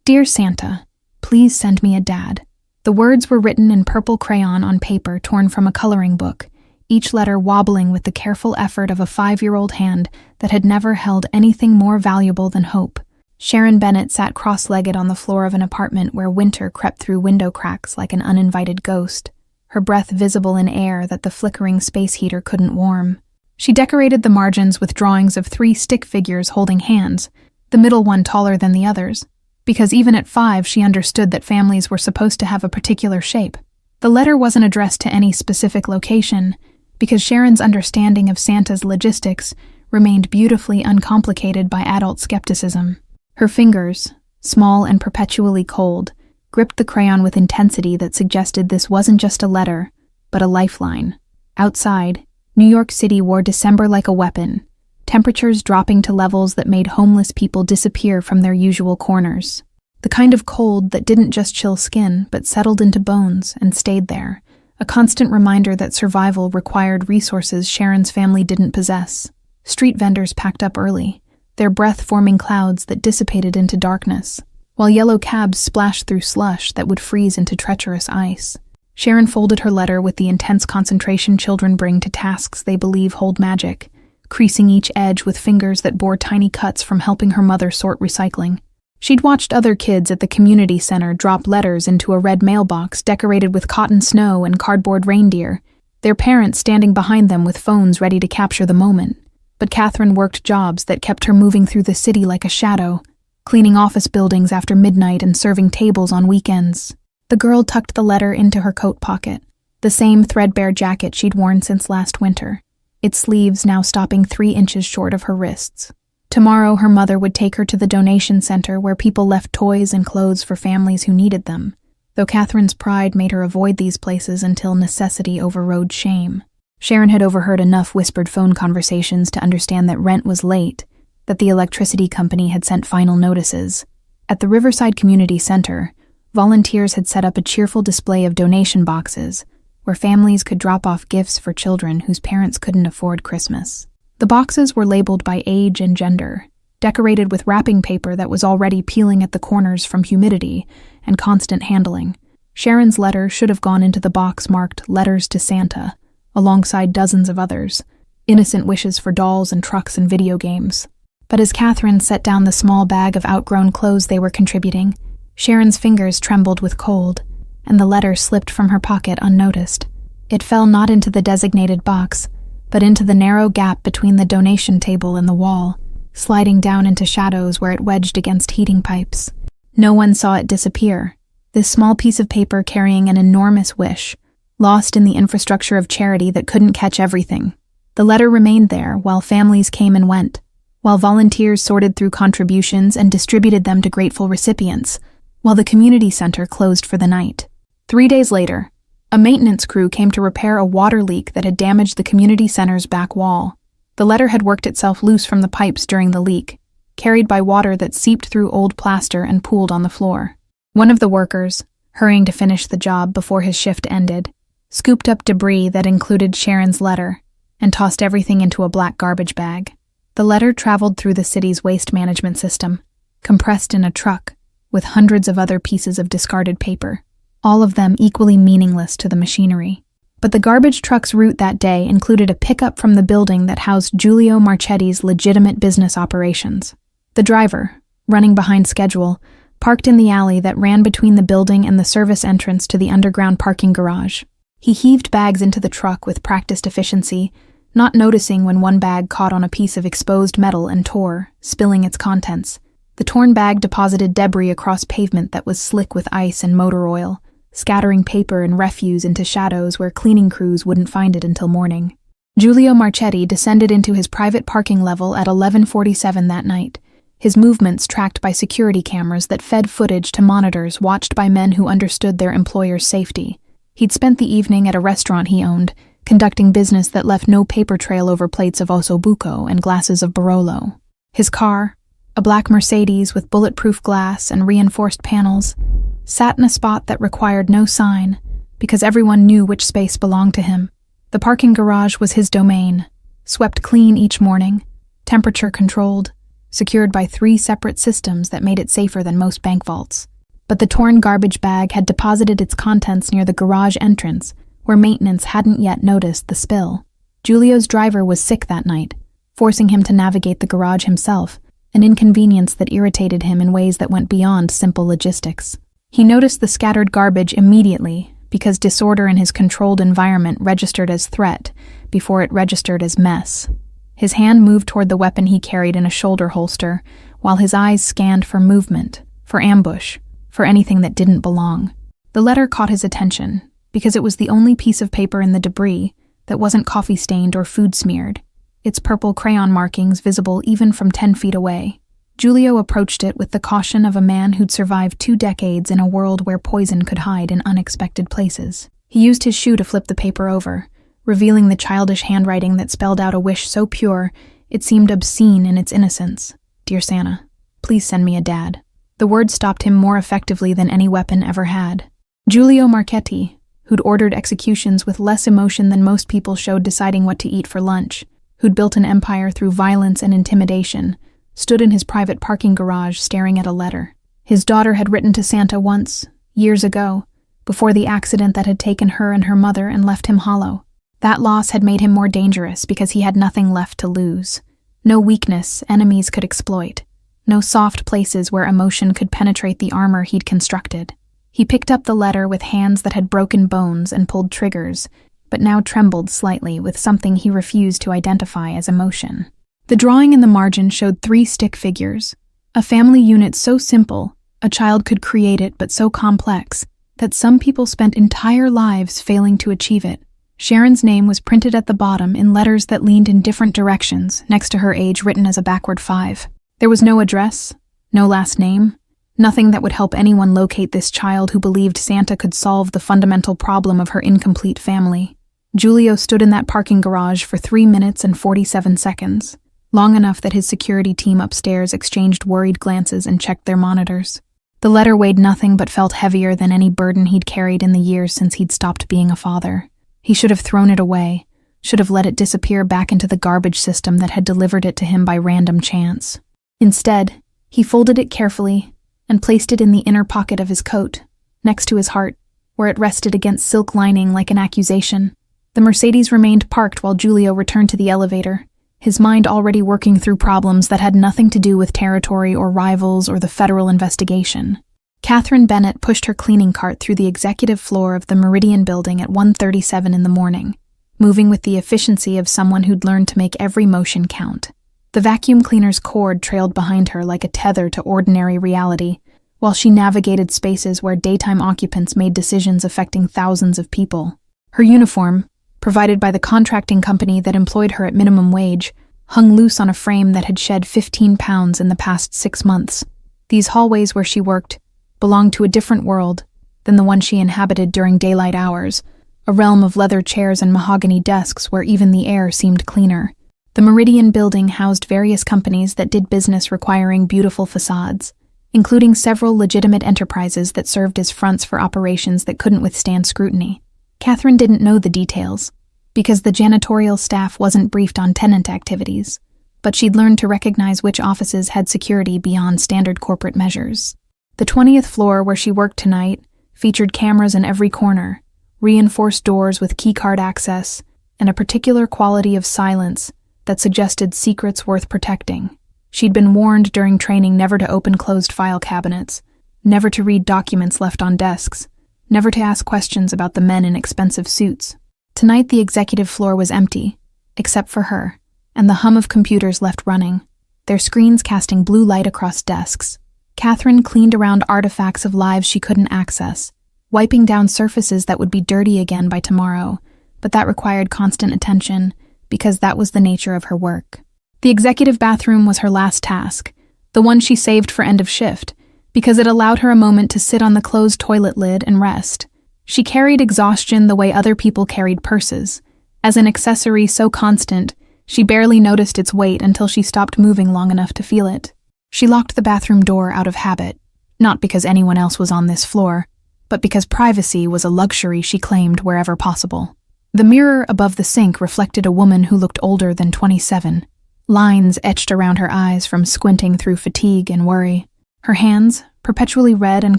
Dear Santa, please send me a dad. The words were written in purple crayon on paper torn from a coloring book, each letter wobbling with the careful effort of a 5-year-old hand that had never held anything more valuable than hope. Sharon Bennett sat cross-legged on the floor of an apartment where winter crept through window cracks like an uninvited ghost, her breath visible in air that the flickering space heater couldn't warm. She decorated the margins with drawings of 3 stick figures holding hands, the middle one taller than the others, because even at 5 she understood that families were supposed to have a particular shape. The letter wasn't addressed to any specific location, because Sharon's understanding of Santa's logistics remained beautifully uncomplicated by adult skepticism. Her fingers, small and perpetually cold, gripped the crayon with intensity that suggested this wasn't just a letter, but a lifeline. Outside, New York City wore December like a weapon, temperatures dropping to levels that made homeless people disappear from their usual corners. The kind of cold that didn't just chill skin, but settled into bones and stayed there, a constant reminder that survival required resources Sharon's family didn't possess. Street vendors packed up early, their breath forming clouds that dissipated into darkness, while yellow cabs splashed through slush that would freeze into treacherous ice. Sharon folded her letter with the intense concentration children bring to tasks they believe hold magic, creasing each edge with fingers that bore tiny cuts from helping her mother sort recycling. She'd watched other kids at the community center drop letters into a red mailbox decorated with cotton snow and cardboard reindeer, their parents standing behind them with phones ready to capture the moment. But Catherine worked jobs that kept her moving through the city like a shadow, cleaning office buildings after midnight and serving tables on weekends. The girl tucked the letter into her coat pocket, the same threadbare jacket she'd worn since last winter, its sleeves now stopping 3 inches short of her wrists. Tomorrow her mother would take her to the donation center where people left toys and clothes for families who needed them, though Catherine's pride made her avoid these places until necessity overrode shame. Sharon had overheard enough whispered phone conversations to understand that rent was late, that the electricity company had sent final notices. At the Riverside Community Center, volunteers had set up a cheerful display of donation boxes, where families could drop off gifts for children whose parents couldn't afford Christmas. The boxes were labeled by age and gender, decorated with wrapping paper that was already peeling at the corners from humidity and constant handling. Sharon's letter should have gone into the box marked Letters to Santa, alongside dozens of others, innocent wishes for dolls and trucks and video games. But as Catherine set down the small bag of outgrown clothes they were contributing, Sharon's fingers trembled with cold, and the letter slipped from her pocket unnoticed. It fell not into the designated box, but into the narrow gap between the donation table and the wall, sliding down into shadows where it wedged against heating pipes. No one saw it disappear, this small piece of paper carrying an enormous wish, lost in the infrastructure of charity that couldn't catch everything. The letter remained there while families came and went, while volunteers sorted through contributions and distributed them to grateful recipients, while the community center closed for the night. 3 days later, a maintenance crew came to repair a water leak that had damaged the community center's back wall. The letter had worked itself loose from the pipes during the leak, carried by water that seeped through old plaster and pooled on the floor. One of the workers, hurrying to finish the job before his shift ended, scooped up debris that included Sharon's letter and tossed everything into a black garbage bag. The letter traveled through the city's waste management system, compressed in a truck, with hundreds of other pieces of discarded paper, all of them equally meaningless to the machinery. But the garbage truck's route that day included a pickup from the building that housed Giulio Marchetti's legitimate business operations. The driver, running behind schedule, parked in the alley that ran between the building and the service entrance to the underground parking garage. He heaved bags into the truck with practiced efficiency, not noticing when one bag caught on a piece of exposed metal and tore, spilling its contents. The torn bag deposited debris across pavement that was slick with ice and motor oil, scattering paper and refuse into shadows where cleaning crews wouldn't find it until morning. Giulio Marchetti descended into his private parking level at 11:47 that night, his movements tracked by security cameras that fed footage to monitors watched by men who understood their employer's safety. He'd spent the evening at a restaurant he owned, conducting business that left no paper trail over plates of ossobuco and glasses of Barolo. His car, a black Mercedes with bulletproof glass and reinforced panels, sat in a spot that required no sign because everyone knew which space belonged to him. The parking garage was his domain, swept clean each morning, temperature controlled, secured by 3 separate systems that made it safer than most bank vaults. But the torn garbage bag had deposited its contents near the garage entrance, where maintenance hadn't yet noticed the spill. Giulio's driver was sick that night, forcing him to navigate the garage himself, an inconvenience that irritated him in ways that went beyond simple logistics. He noticed the scattered garbage immediately, because disorder in his controlled environment registered as threat before it registered as mess. His hand moved toward the weapon he carried in a shoulder holster, while his eyes scanned for movement, for ambush, for anything that didn't belong. The letter caught his attention, because it was the only piece of paper in the debris that wasn't coffee-stained or food-smeared, its purple crayon markings visible even from 10 feet away. Giulio approached it with the caution of a man who'd survived 2 decades in a world where poison could hide in unexpected places. He used his shoe to flip the paper over, revealing the childish handwriting that spelled out a wish so pure it seemed obscene in its innocence. "Dear Santa, please send me a dad." The word stopped him more effectively than any weapon ever had. Giulio Marchetti, who'd ordered executions with less emotion than most people showed deciding what to eat for lunch, who'd built an empire through violence and intimidation, stood in his private parking garage staring at a letter. His daughter had written to Santa once, years ago, before the accident that had taken her and her mother and left him hollow. That loss had made him more dangerous because he had nothing left to lose. No weakness enemies could exploit. No soft places where emotion could penetrate the armor he'd constructed. He picked up the letter with hands that had broken bones and pulled triggers, but now trembled slightly with something he refused to identify as emotion. The drawing in the margin showed 3 stick figures, a family unit so simple a child could create it but so complex that some people spent entire lives failing to achieve it. Sharon's name was printed at the bottom in letters that leaned in different directions, next to her age written as a backward 5. There was no address, no last name, nothing that would help anyone locate this child who believed Santa could solve the fundamental problem of her incomplete family. Giulio stood in that parking garage for 3 minutes and 47 seconds, long enough that his security team upstairs exchanged worried glances and checked their monitors. The letter weighed nothing but felt heavier than any burden he'd carried in the years since he'd stopped being a father. He should have thrown it away, should have let it disappear back into the garbage system that had delivered it to him by random chance. Instead, he folded it carefully and placed it in the inner pocket of his coat, next to his heart, where it rested against silk lining like an accusation. The Mercedes remained parked while Giulio returned to the elevator, his mind already working through problems that had nothing to do with territory or rivals or the federal investigation. Catherine Bennett pushed her cleaning cart through the executive floor of the Meridian building at 1:37 in the morning, moving with the efficiency of someone who'd learned to make every motion count. The vacuum cleaner's cord trailed behind her like a tether to ordinary reality, while she navigated spaces where daytime occupants made decisions affecting thousands of people. Her uniform, provided by the contracting company that employed her at minimum wage, hung loose on a frame that had shed 15 pounds in the past 6 months. These hallways where she worked belonged to a different world than the one she inhabited during daylight hours, a realm of leather chairs and mahogany desks where even the air seemed cleaner. The Meridian building housed various companies that did business requiring beautiful facades, including several legitimate enterprises that served as fronts for operations that couldn't withstand scrutiny. Catherine didn't know the details, because the janitorial staff wasn't briefed on tenant activities, but she'd learned to recognize which offices had security beyond standard corporate measures. The 20th floor where she worked tonight featured cameras in every corner, reinforced doors with keycard access, and a particular quality of silence that suggested secrets worth protecting. She'd been warned during training never to open closed file cabinets, never to read documents left on desks, never to ask questions about the men in expensive suits. Tonight the executive floor was empty, except for her, and the hum of computers left running, their screens casting blue light across desks. Catherine cleaned around artifacts of lives she couldn't access, wiping down surfaces that would be dirty again by tomorrow, but that required constant attention, because that was the nature of her work. The executive bathroom was her last task, the one she saved for end of shift, because it allowed her a moment to sit on the closed toilet lid and rest. She carried exhaustion the way other people carried purses, as an accessory so constant, she barely noticed its weight until she stopped moving long enough to feel it. She locked the bathroom door out of habit, not because anyone else was on this floor, but because privacy was a luxury she claimed wherever possible. The mirror above the sink reflected a woman who looked older than 27, lines etched around her eyes from squinting through fatigue and worry. Her hands, perpetually red and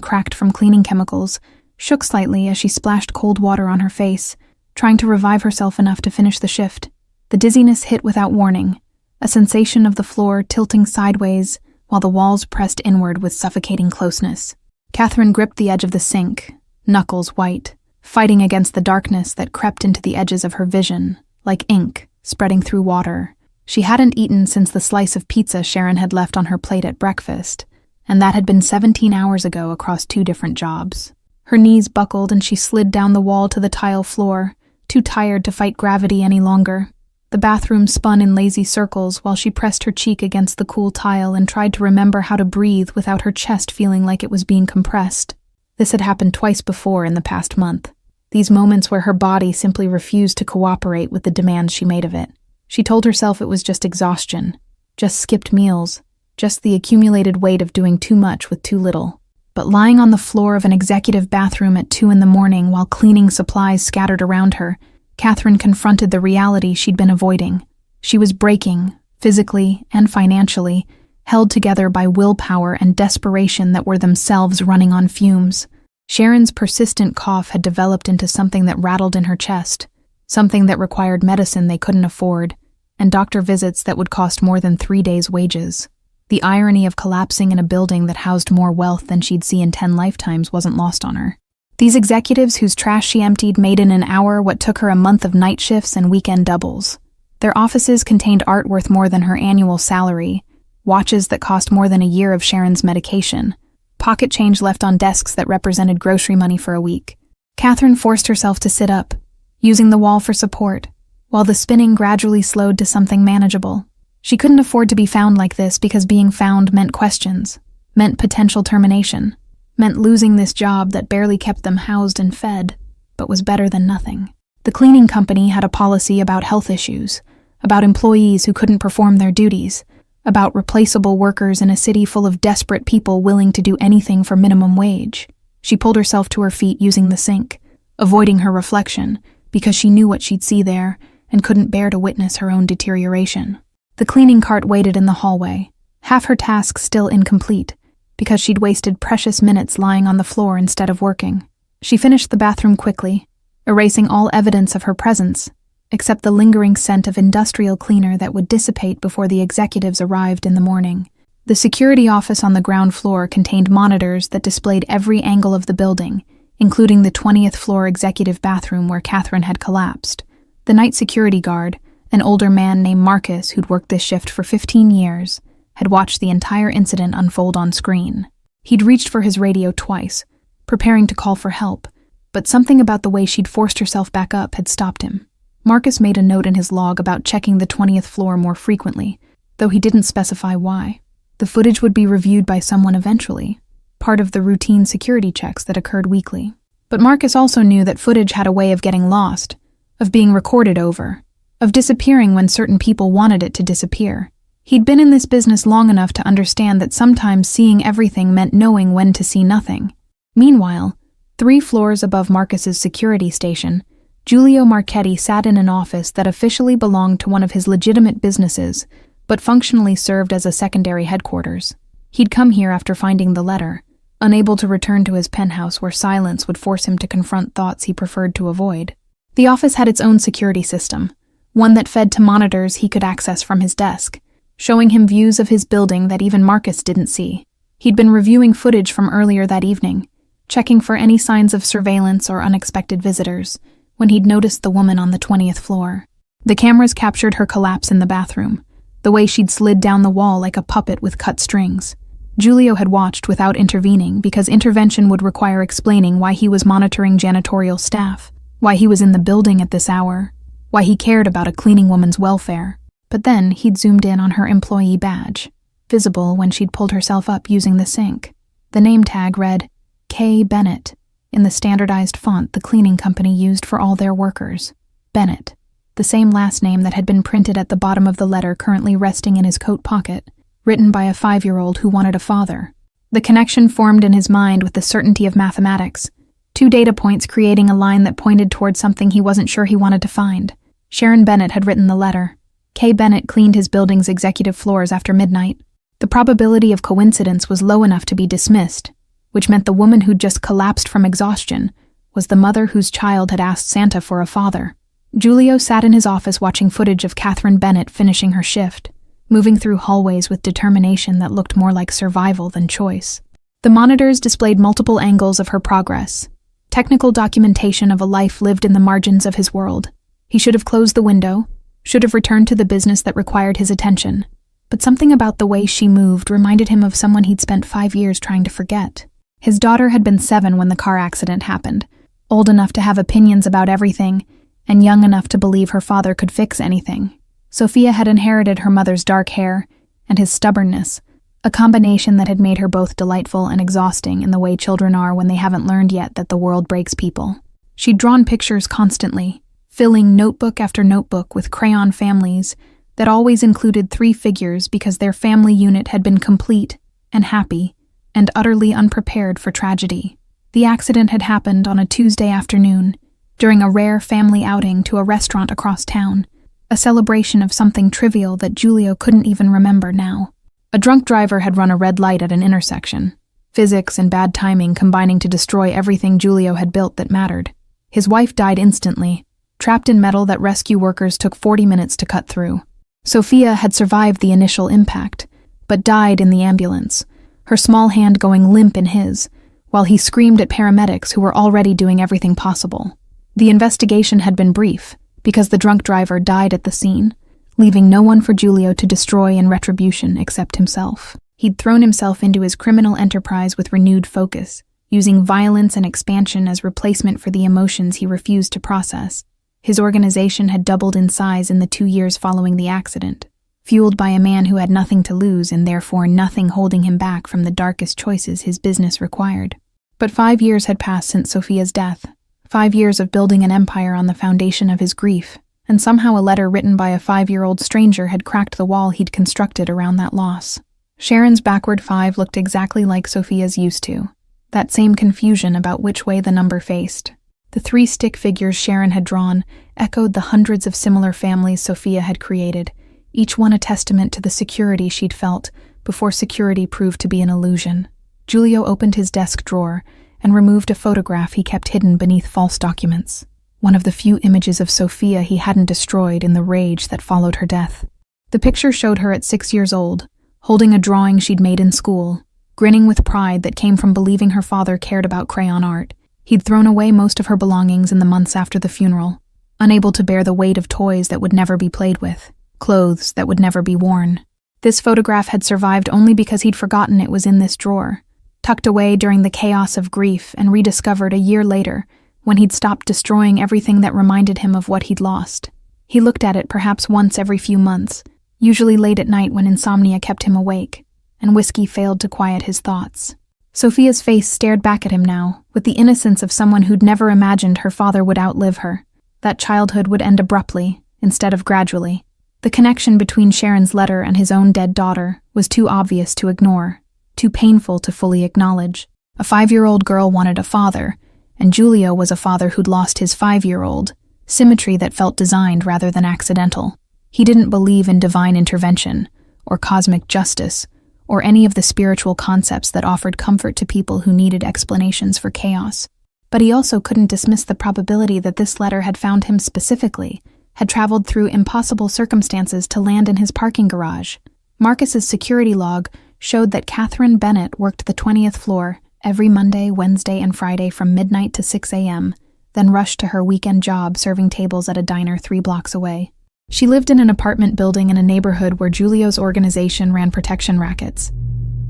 cracked from cleaning chemicals, shook slightly as she splashed cold water on her face, trying to revive herself enough to finish the shift. The dizziness hit without warning, a sensation of the floor tilting sideways while the walls pressed inward with suffocating closeness. Catherine gripped the edge of the sink, knuckles white, fighting against the darkness that crept into the edges of her vision, like ink spreading through water. She hadn't eaten since the slice of pizza Sharon had left on her plate at breakfast, and that had been 17 hours ago across 2 different jobs. Her knees buckled and she slid down the wall to the tile floor, too tired to fight gravity any longer. The bathroom spun in lazy circles while she pressed her cheek against the cool tile and tried to remember how to breathe without her chest feeling like it was being compressed. This had happened twice before in the past month. These moments where her body simply refused to cooperate with the demands she made of it. She told herself it was just exhaustion, just skipped meals, just the accumulated weight of doing too much with too little. But lying on the floor of an executive bathroom at 2 a.m. while cleaning supplies scattered around her, Catherine confronted the reality she'd been avoiding. She was breaking, physically and financially, held together by willpower and desperation that were themselves running on fumes. Sharon's persistent cough had developed into something that rattled in her chest, something that required medicine they couldn't afford, and doctor visits that would cost more than 3 days' wages. The irony of collapsing in a building that housed more wealth than she'd see in 10 lifetimes wasn't lost on her. These executives whose trash she emptied made in an hour what took her a month of night shifts and weekend doubles. Their offices contained art worth more than her annual salary, watches that cost more than a year of Sharon's medication, pocket change left on desks that represented grocery money for a week. Catherine forced herself to sit up, using the wall for support, while the spinning gradually slowed to something manageable. She couldn't afford to be found like this because being found meant questions, meant potential termination, meant losing this job that barely kept them housed and fed, but was better than nothing. The cleaning company had a policy about health issues, about employees who couldn't perform their duties, about replaceable workers in a city full of desperate people willing to do anything for minimum wage. She pulled herself to her feet using the sink, avoiding her reflection, because she knew what she'd see there and couldn't bear to witness her own deterioration. The cleaning cart waited in the hallway, half her task still incomplete, because she'd wasted precious minutes lying on the floor instead of working. She finished the bathroom quickly, erasing all evidence of her presence, except the lingering scent of industrial cleaner that would dissipate before the executives arrived in the morning. The security office on the ground floor contained monitors that displayed every angle of the building, including the 20th floor executive bathroom where Catherine had collapsed. The night security guard, an older man named Marcus who'd worked this shift for 15 years, had watched the entire incident unfold on screen. He'd reached for his radio twice, preparing to call for help, but something about the way she'd forced herself back up had stopped him. Marcus made a note in his log about checking the 20th floor more frequently, though he didn't specify why. The footage would be reviewed by someone eventually, part of the routine security checks that occurred weekly. But Marcus also knew that footage had a way of getting lost, of being recorded over, of disappearing when certain people wanted it to disappear. He'd been in this business long enough to understand that sometimes seeing everything meant knowing when to see nothing. Meanwhile, 3 floors above Marcus's security station, Giulio Marchetti sat in an office that officially belonged to one of his legitimate businesses, but functionally served as a secondary headquarters. He'd come here after finding the letter, unable to return to his penthouse where silence would force him to confront thoughts he preferred to avoid. The office had its own security system, one that fed to monitors he could access from his desk, showing him views of his building that even Marcus didn't see. He'd been reviewing footage from earlier that evening, checking for any signs of surveillance or unexpected visitors, when he'd noticed the woman on the 20th floor. The cameras captured her collapse in the bathroom, the way she'd slid down the wall like a puppet with cut strings. Giulio had watched without intervening because intervention would require explaining why he was monitoring janitorial staff, why he was in the building at this hour, why he cared about a cleaning woman's welfare. But then he'd zoomed in on her employee badge, visible when she'd pulled herself up using the sink. The name tag read, K. Bennett, in the standardized font the cleaning company used for all their workers. Bennett, the same last name that had been printed at the bottom of the letter currently resting in his coat pocket, written by a 5-year-old who wanted a father. The connection formed in his mind with the certainty of mathematics, 2 data points creating a line that pointed toward something he wasn't sure he wanted to find. Sharon Bennett had written the letter. Kay Bennett cleaned his building's executive floors after midnight. The probability of coincidence was low enough to be dismissed, which meant the woman who'd just collapsed from exhaustion was the mother whose child had asked Santa for a father. Julio sat in his office watching footage of Catherine Bennett finishing her shift, moving through hallways with determination that looked more like survival than choice. The monitors displayed multiple angles of her progress, technical documentation of a life lived in the margins of his world. He should have closed the window, should have returned to the business that required his attention, but something about the way she moved reminded him of someone he'd spent 5 years trying to forget. His daughter had been 7 when the car accident happened, old enough to have opinions about everything, and young enough to believe her father could fix anything. Sophia had inherited her mother's dark hair and his stubbornness, a combination that had made her both delightful and exhausting in the way children are when they haven't learned yet that the world breaks people. She'd drawn pictures constantly, filling notebook after notebook with crayon families that always included 3 figures because their family unit had been complete and happy and utterly unprepared for tragedy. The accident had happened on a Tuesday afternoon, during a rare family outing to a restaurant across town, a celebration of something trivial that Julio couldn't even remember now. A drunk driver had run a red light at an intersection, physics and bad timing combining to destroy everything Julio had built that mattered. His wife died instantly, trapped in metal that rescue workers took 40 minutes to cut through. Sophia had survived the initial impact, but died in the ambulance, her small hand going limp in his, while he screamed at paramedics who were already doing everything possible. The investigation had been brief, because the drunk driver died at the scene, leaving no one for Julio to destroy in retribution except himself. He'd thrown himself into his criminal enterprise with renewed focus, using violence and expansion as replacement for the emotions he refused to process. His organization had doubled in size in the 2 years following the accident, fueled by a man who had nothing to lose and therefore nothing holding him back from the darkest choices his business required. But 5 years had passed since Sophia's death, 5 years of building an empire on the foundation of his grief, and somehow a letter written by a 5-year-old stranger had cracked the wall he'd constructed around that loss. Sharon's backward 5 looked exactly like Sophia's used to, that same confusion about which way the number faced. The 3 stick figures Sharon had drawn echoed the hundreds of similar families Sophia had created, each one a testament to the security she'd felt before security proved to be an illusion. Julio opened his desk drawer and removed a photograph he kept hidden beneath false documents, one of the few images of Sophia he hadn't destroyed in the rage that followed her death. The picture showed her at 6 years old, holding a drawing she'd made in school, grinning with pride that came from believing her father cared about crayon art. He'd thrown away most of her belongings in the months after the funeral, unable to bear the weight of toys that would never be played with, clothes that would never be worn. This photograph had survived only because he'd forgotten it was in this drawer, tucked away during the chaos of grief and rediscovered a year later when he'd stopped destroying everything that reminded him of what he'd lost. He looked at it perhaps once every few months, usually late at night when insomnia kept him awake, and whiskey failed to quiet his thoughts. Sophia's face stared back at him now, with the innocence of someone who'd never imagined her father would outlive her, that childhood would end abruptly, instead of gradually. The connection between Sharon's letter and his own dead daughter was too obvious to ignore, too painful to fully acknowledge. A 5-year-old girl wanted a father, and Julio was a father who'd lost his 5-year-old, symmetry that felt designed rather than accidental. He didn't believe in divine intervention, or cosmic justice, or any of the spiritual concepts that offered comfort to people who needed explanations for chaos. But he also couldn't dismiss the probability that this letter had found him specifically, had traveled through impossible circumstances to land in his parking garage. Marcus's security log showed that Catherine Bennett worked the 20th floor every Monday, Wednesday, and Friday from midnight to 6 a.m., then rushed to her weekend job serving tables at a diner 3 blocks away. She lived in an apartment building in a neighborhood where Julio's organization ran protection rackets,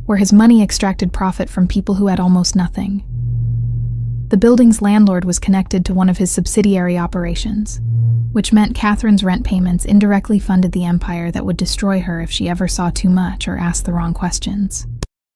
where his money extracted profit from people who had almost nothing. The building's landlord was connected to one of his subsidiary operations, which meant Catherine's rent payments indirectly funded the empire that would destroy her if she ever saw too much or asked the wrong questions.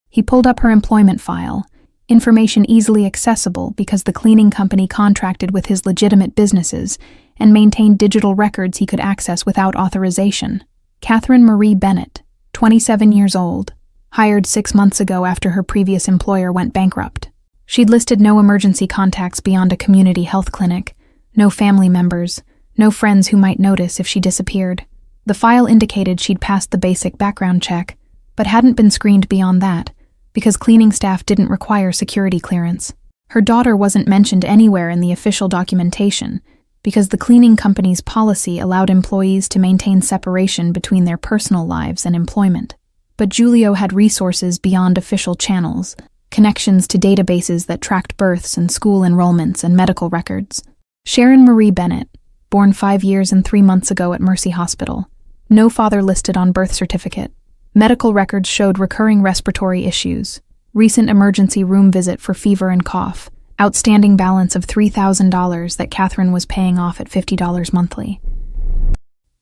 He pulled up her employment file, information easily accessible because the cleaning company contracted with his legitimate businesses and maintained digital records he could access without authorization. Catherine Marie Bennett, 27 years old, hired 6 months ago after her previous employer went bankrupt. She'd listed no emergency contacts beyond a community health clinic, no family members, no friends who might notice if she disappeared. The file indicated she'd passed the basic background check, but hadn't been screened beyond that, because cleaning staff didn't require security clearance. Her daughter wasn't mentioned anywhere in the official documentation, because the cleaning company's policy allowed employees to maintain separation between their personal lives and employment. But Julio had resources beyond official channels, connections to databases that tracked births and school enrollments and medical records. Sharon Marie Bennett, born 5 years and 3 months ago at Mercy Hospital. No father listed on birth certificate. Medical records showed recurring respiratory issues. Recent emergency room visit for fever and cough. Outstanding balance of $3,000 that Catherine was paying off at $50 monthly.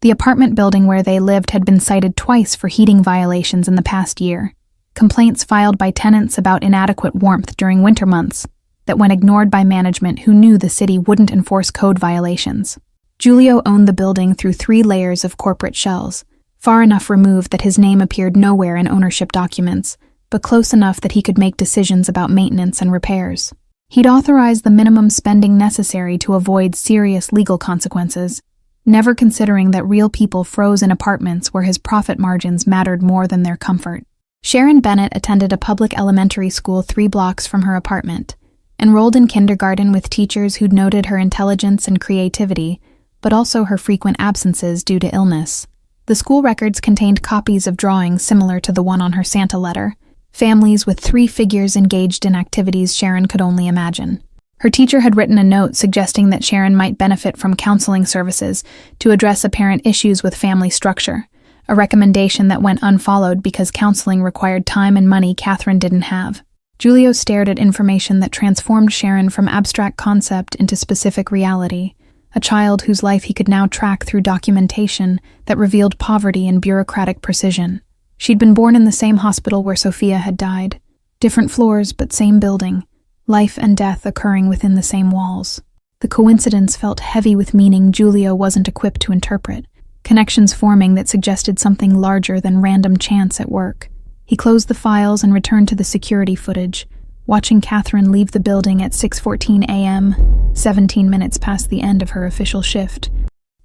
The apartment building where they lived had been cited twice for heating violations in the past year. Complaints filed by tenants about inadequate warmth during winter months that went ignored by management who knew the city wouldn't enforce code violations. Julio owned the building through 3 layers of corporate shells, far enough removed that his name appeared nowhere in ownership documents, but close enough that he could make decisions about maintenance and repairs. He'd authorized the minimum spending necessary to avoid serious legal consequences, never considering that real people froze in apartments where his profit margins mattered more than their comfort. Sharon Bennett attended a public elementary school 3 blocks from her apartment, enrolled in kindergarten with teachers who'd noted her intelligence and creativity, but also her frequent absences due to illness. The school records contained copies of drawings similar to the one on her Santa letter, families with 3 figures engaged in activities Sharon could only imagine. Her teacher had written a note suggesting that Sharon might benefit from counseling services to address apparent issues with family structure, a recommendation that went unfollowed because counseling required time and money Catherine didn't have. Julio stared at information that transformed Sharon from abstract concept into specific reality, a child whose life he could now track through documentation that revealed poverty and bureaucratic precision. She'd been born in the same hospital where Sophia had died. Different floors, but same building. Life and death occurring within the same walls. The coincidence felt heavy with meaning Julio wasn't equipped to interpret, connections forming that suggested something larger than random chance at work. He closed the files and returned to the security footage, watching Catherine leave the building at 6:14 a.m., 17 minutes past the end of her official shift.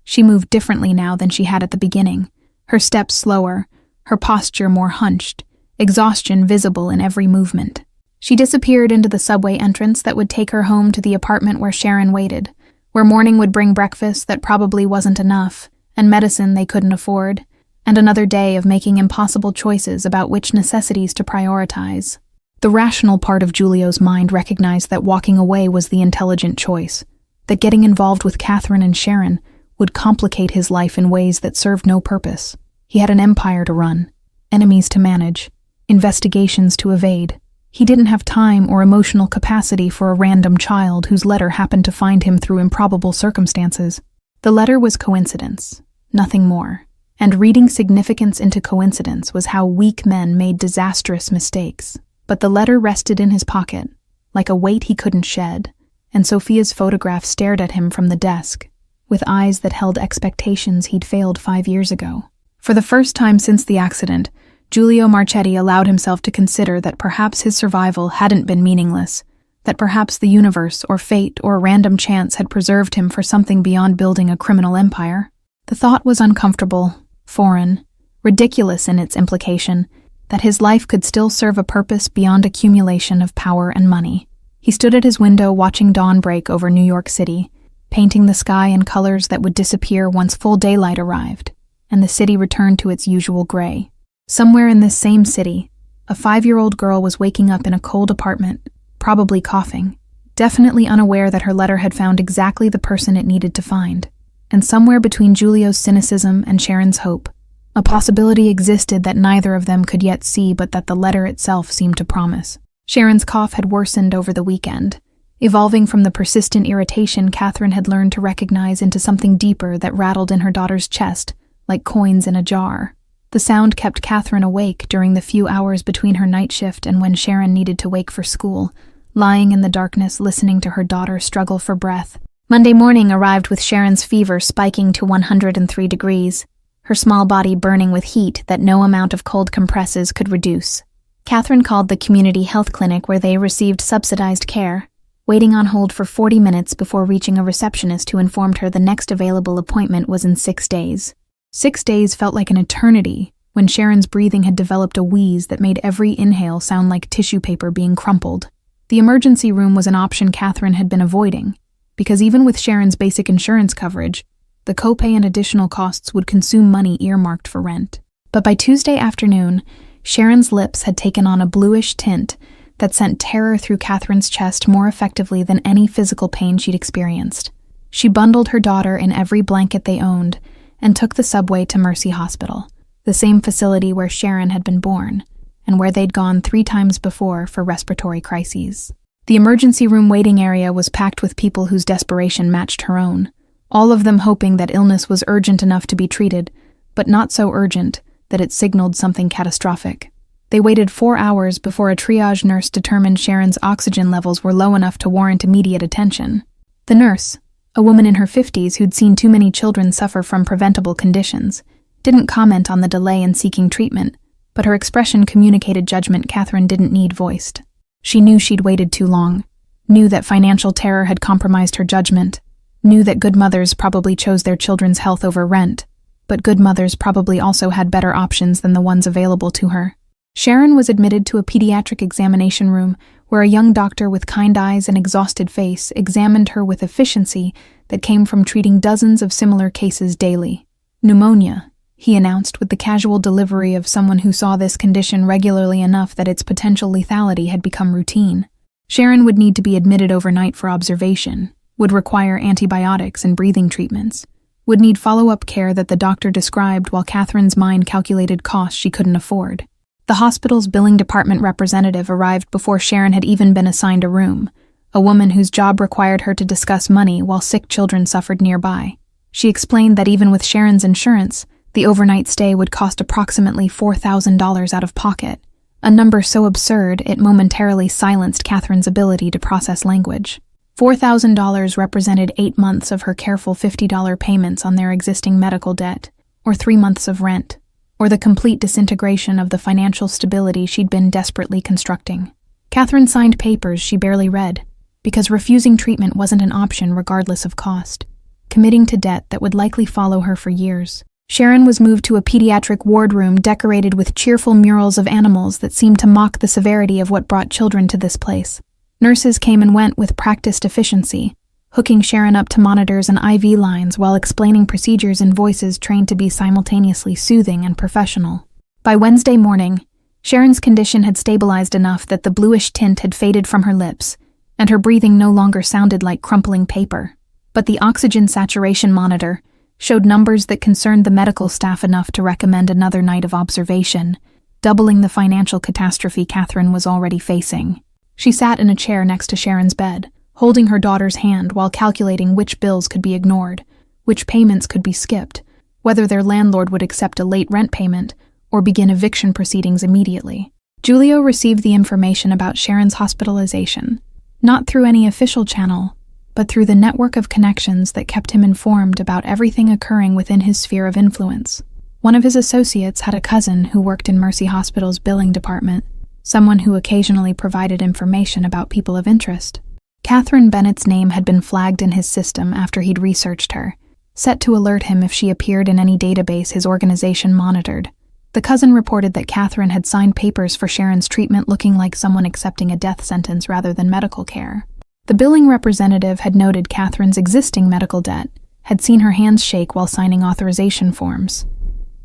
She moved differently now than she had at the beginning, her steps slower, her posture more hunched, exhaustion visible in every movement. She disappeared into the subway entrance that would take her home to the apartment where Sharon waited, where morning would bring breakfast that probably wasn't enough, and medicine they couldn't afford, and another day of making impossible choices about which necessities to prioritize. The rational part of Julio's mind recognized that walking away was the intelligent choice, that getting involved with Catherine and Sharon would complicate his life in ways that served no purpose. He had an empire to run, enemies to manage, investigations to evade. He didn't have time or emotional capacity for a random child whose letter happened to find him through improbable circumstances. The letter was coincidence, nothing more, and reading significance into coincidence was how weak men made disastrous mistakes. But the letter rested in his pocket, like a weight he couldn't shed, and Sophia's photograph stared at him from the desk, with eyes that held expectations he'd failed 5 years ago. For the first time since the accident, Giulio Marchetti allowed himself to consider that perhaps his survival hadn't been meaningless, that perhaps the universe or fate or random chance had preserved him for something beyond building a criminal empire. The thought was uncomfortable, foreign, ridiculous in its implication, that his life could still serve a purpose beyond accumulation of power and money. He stood at his window watching dawn break over New York City, painting the sky in colors that would disappear once full daylight arrived, and the city returned to its usual gray. Somewhere in this same city, a 5-year-old girl was waking up in a cold apartment, probably coughing, definitely unaware that her letter had found exactly the person it needed to find. And somewhere between Giulio's cynicism and Sharon's hope, a possibility existed that neither of them could yet see but that the letter itself seemed to promise. Sharon's cough had worsened over the weekend, evolving from the persistent irritation Catherine had learned to recognize into something deeper that rattled in her daughter's chest, like coins in a jar. The sound kept Catherine awake during the few hours between her night shift and when Sharon needed to wake for school, lying in the darkness listening to her daughter struggle for breath. Monday morning arrived with Sharon's fever spiking to 103 degrees, her small body burning with heat that no amount of cold compresses could reduce. Catherine called the community health clinic where they received subsidized care, waiting on hold for 40 minutes before reaching a receptionist who informed her the next available appointment was in 6 days. 6 days felt like an eternity when Sharon's breathing had developed a wheeze that made every inhale sound like tissue paper being crumpled. The emergency room was an option Catherine had been avoiding, because even with Sharon's basic insurance coverage, the copay and additional costs would consume money earmarked for rent. But by Tuesday afternoon, Sharon's lips had taken on a bluish tint that sent terror through Catherine's chest more effectively than any physical pain she'd experienced. She bundled her daughter in every blanket they owned and took the subway to Mercy Hospital, the same facility where Sharon had been born, and where they'd gone 3 times before for respiratory crises. The emergency room waiting area was packed with people whose desperation matched her own, all of them hoping that illness was urgent enough to be treated, but not so urgent that it signaled something catastrophic. They waited 4 hours before a triage nurse determined Sharon's oxygen levels were low enough to warrant immediate attention. The nurse, a woman in her 50s who'd seen too many children suffer from preventable conditions, didn't comment on the delay in seeking treatment, but her expression communicated judgment Catherine didn't need voiced. She knew she'd waited too long, knew that financial terror had compromised her judgment, knew that good mothers probably chose their children's health over rent, but good mothers probably also had better options than the ones available to her. Sharon was admitted to a pediatric examination room where a young doctor with kind eyes and exhausted face examined her with efficiency that came from treating dozens of similar cases daily. Pneumonia, he announced with the casual delivery of someone who saw this condition regularly enough that its potential lethality had become routine. Sharon would need to be admitted overnight for observation, would require antibiotics and breathing treatments, would need follow-up care that the doctor described while Catherine's mind calculated costs she couldn't afford. The hospital's billing department representative arrived before Sharon had even been assigned a room, a woman whose job required her to discuss money while sick children suffered nearby. She explained that even with Sharon's insurance, the overnight stay would cost approximately $4,000 out of pocket, a number so absurd it momentarily silenced Catherine's ability to process language. $4,000 represented 8 months of her careful $50 payments on their existing medical debt, or 3 months of rent, or the complete disintegration of the financial stability she'd been desperately constructing. Catherine signed papers she barely read, because refusing treatment wasn't an option regardless of cost, committing to debt that would likely follow her for years. Sharon was moved to a pediatric wardroom decorated with cheerful murals of animals that seemed to mock the severity of what brought children to this place. Nurses came and went with practiced efficiency, hooking Sharon up to monitors and IV lines while explaining procedures in voices trained to be simultaneously soothing and professional. By Wednesday morning, Sharon's condition had stabilized enough that the bluish tint had faded from her lips, and her breathing no longer sounded like crumpling paper. But the oxygen saturation monitor showed numbers that concerned the medical staff enough to recommend another night of observation, doubling the financial catastrophe Catherine was already facing. She sat in a chair next to Sharon's bed, holding her daughter's hand while calculating which bills could be ignored, which payments could be skipped, whether their landlord would accept a late rent payment or begin eviction proceedings immediately. Giulio received the information about Sharon's hospitalization, not through any official channel, but through the network of connections that kept him informed about everything occurring within his sphere of influence. One of his associates had a cousin who worked in Mercy Hospital's billing department, someone who occasionally provided information about people of interest. Catherine Bennett's name had been flagged in his system after he'd researched her, set to alert him if she appeared in any database his organization monitored. The cousin reported that Catherine had signed papers for Sharon's treatment looking like someone accepting a death sentence rather than medical care. The billing representative had noted Catherine's existing medical debt, had seen her hands shake while signing authorization forms,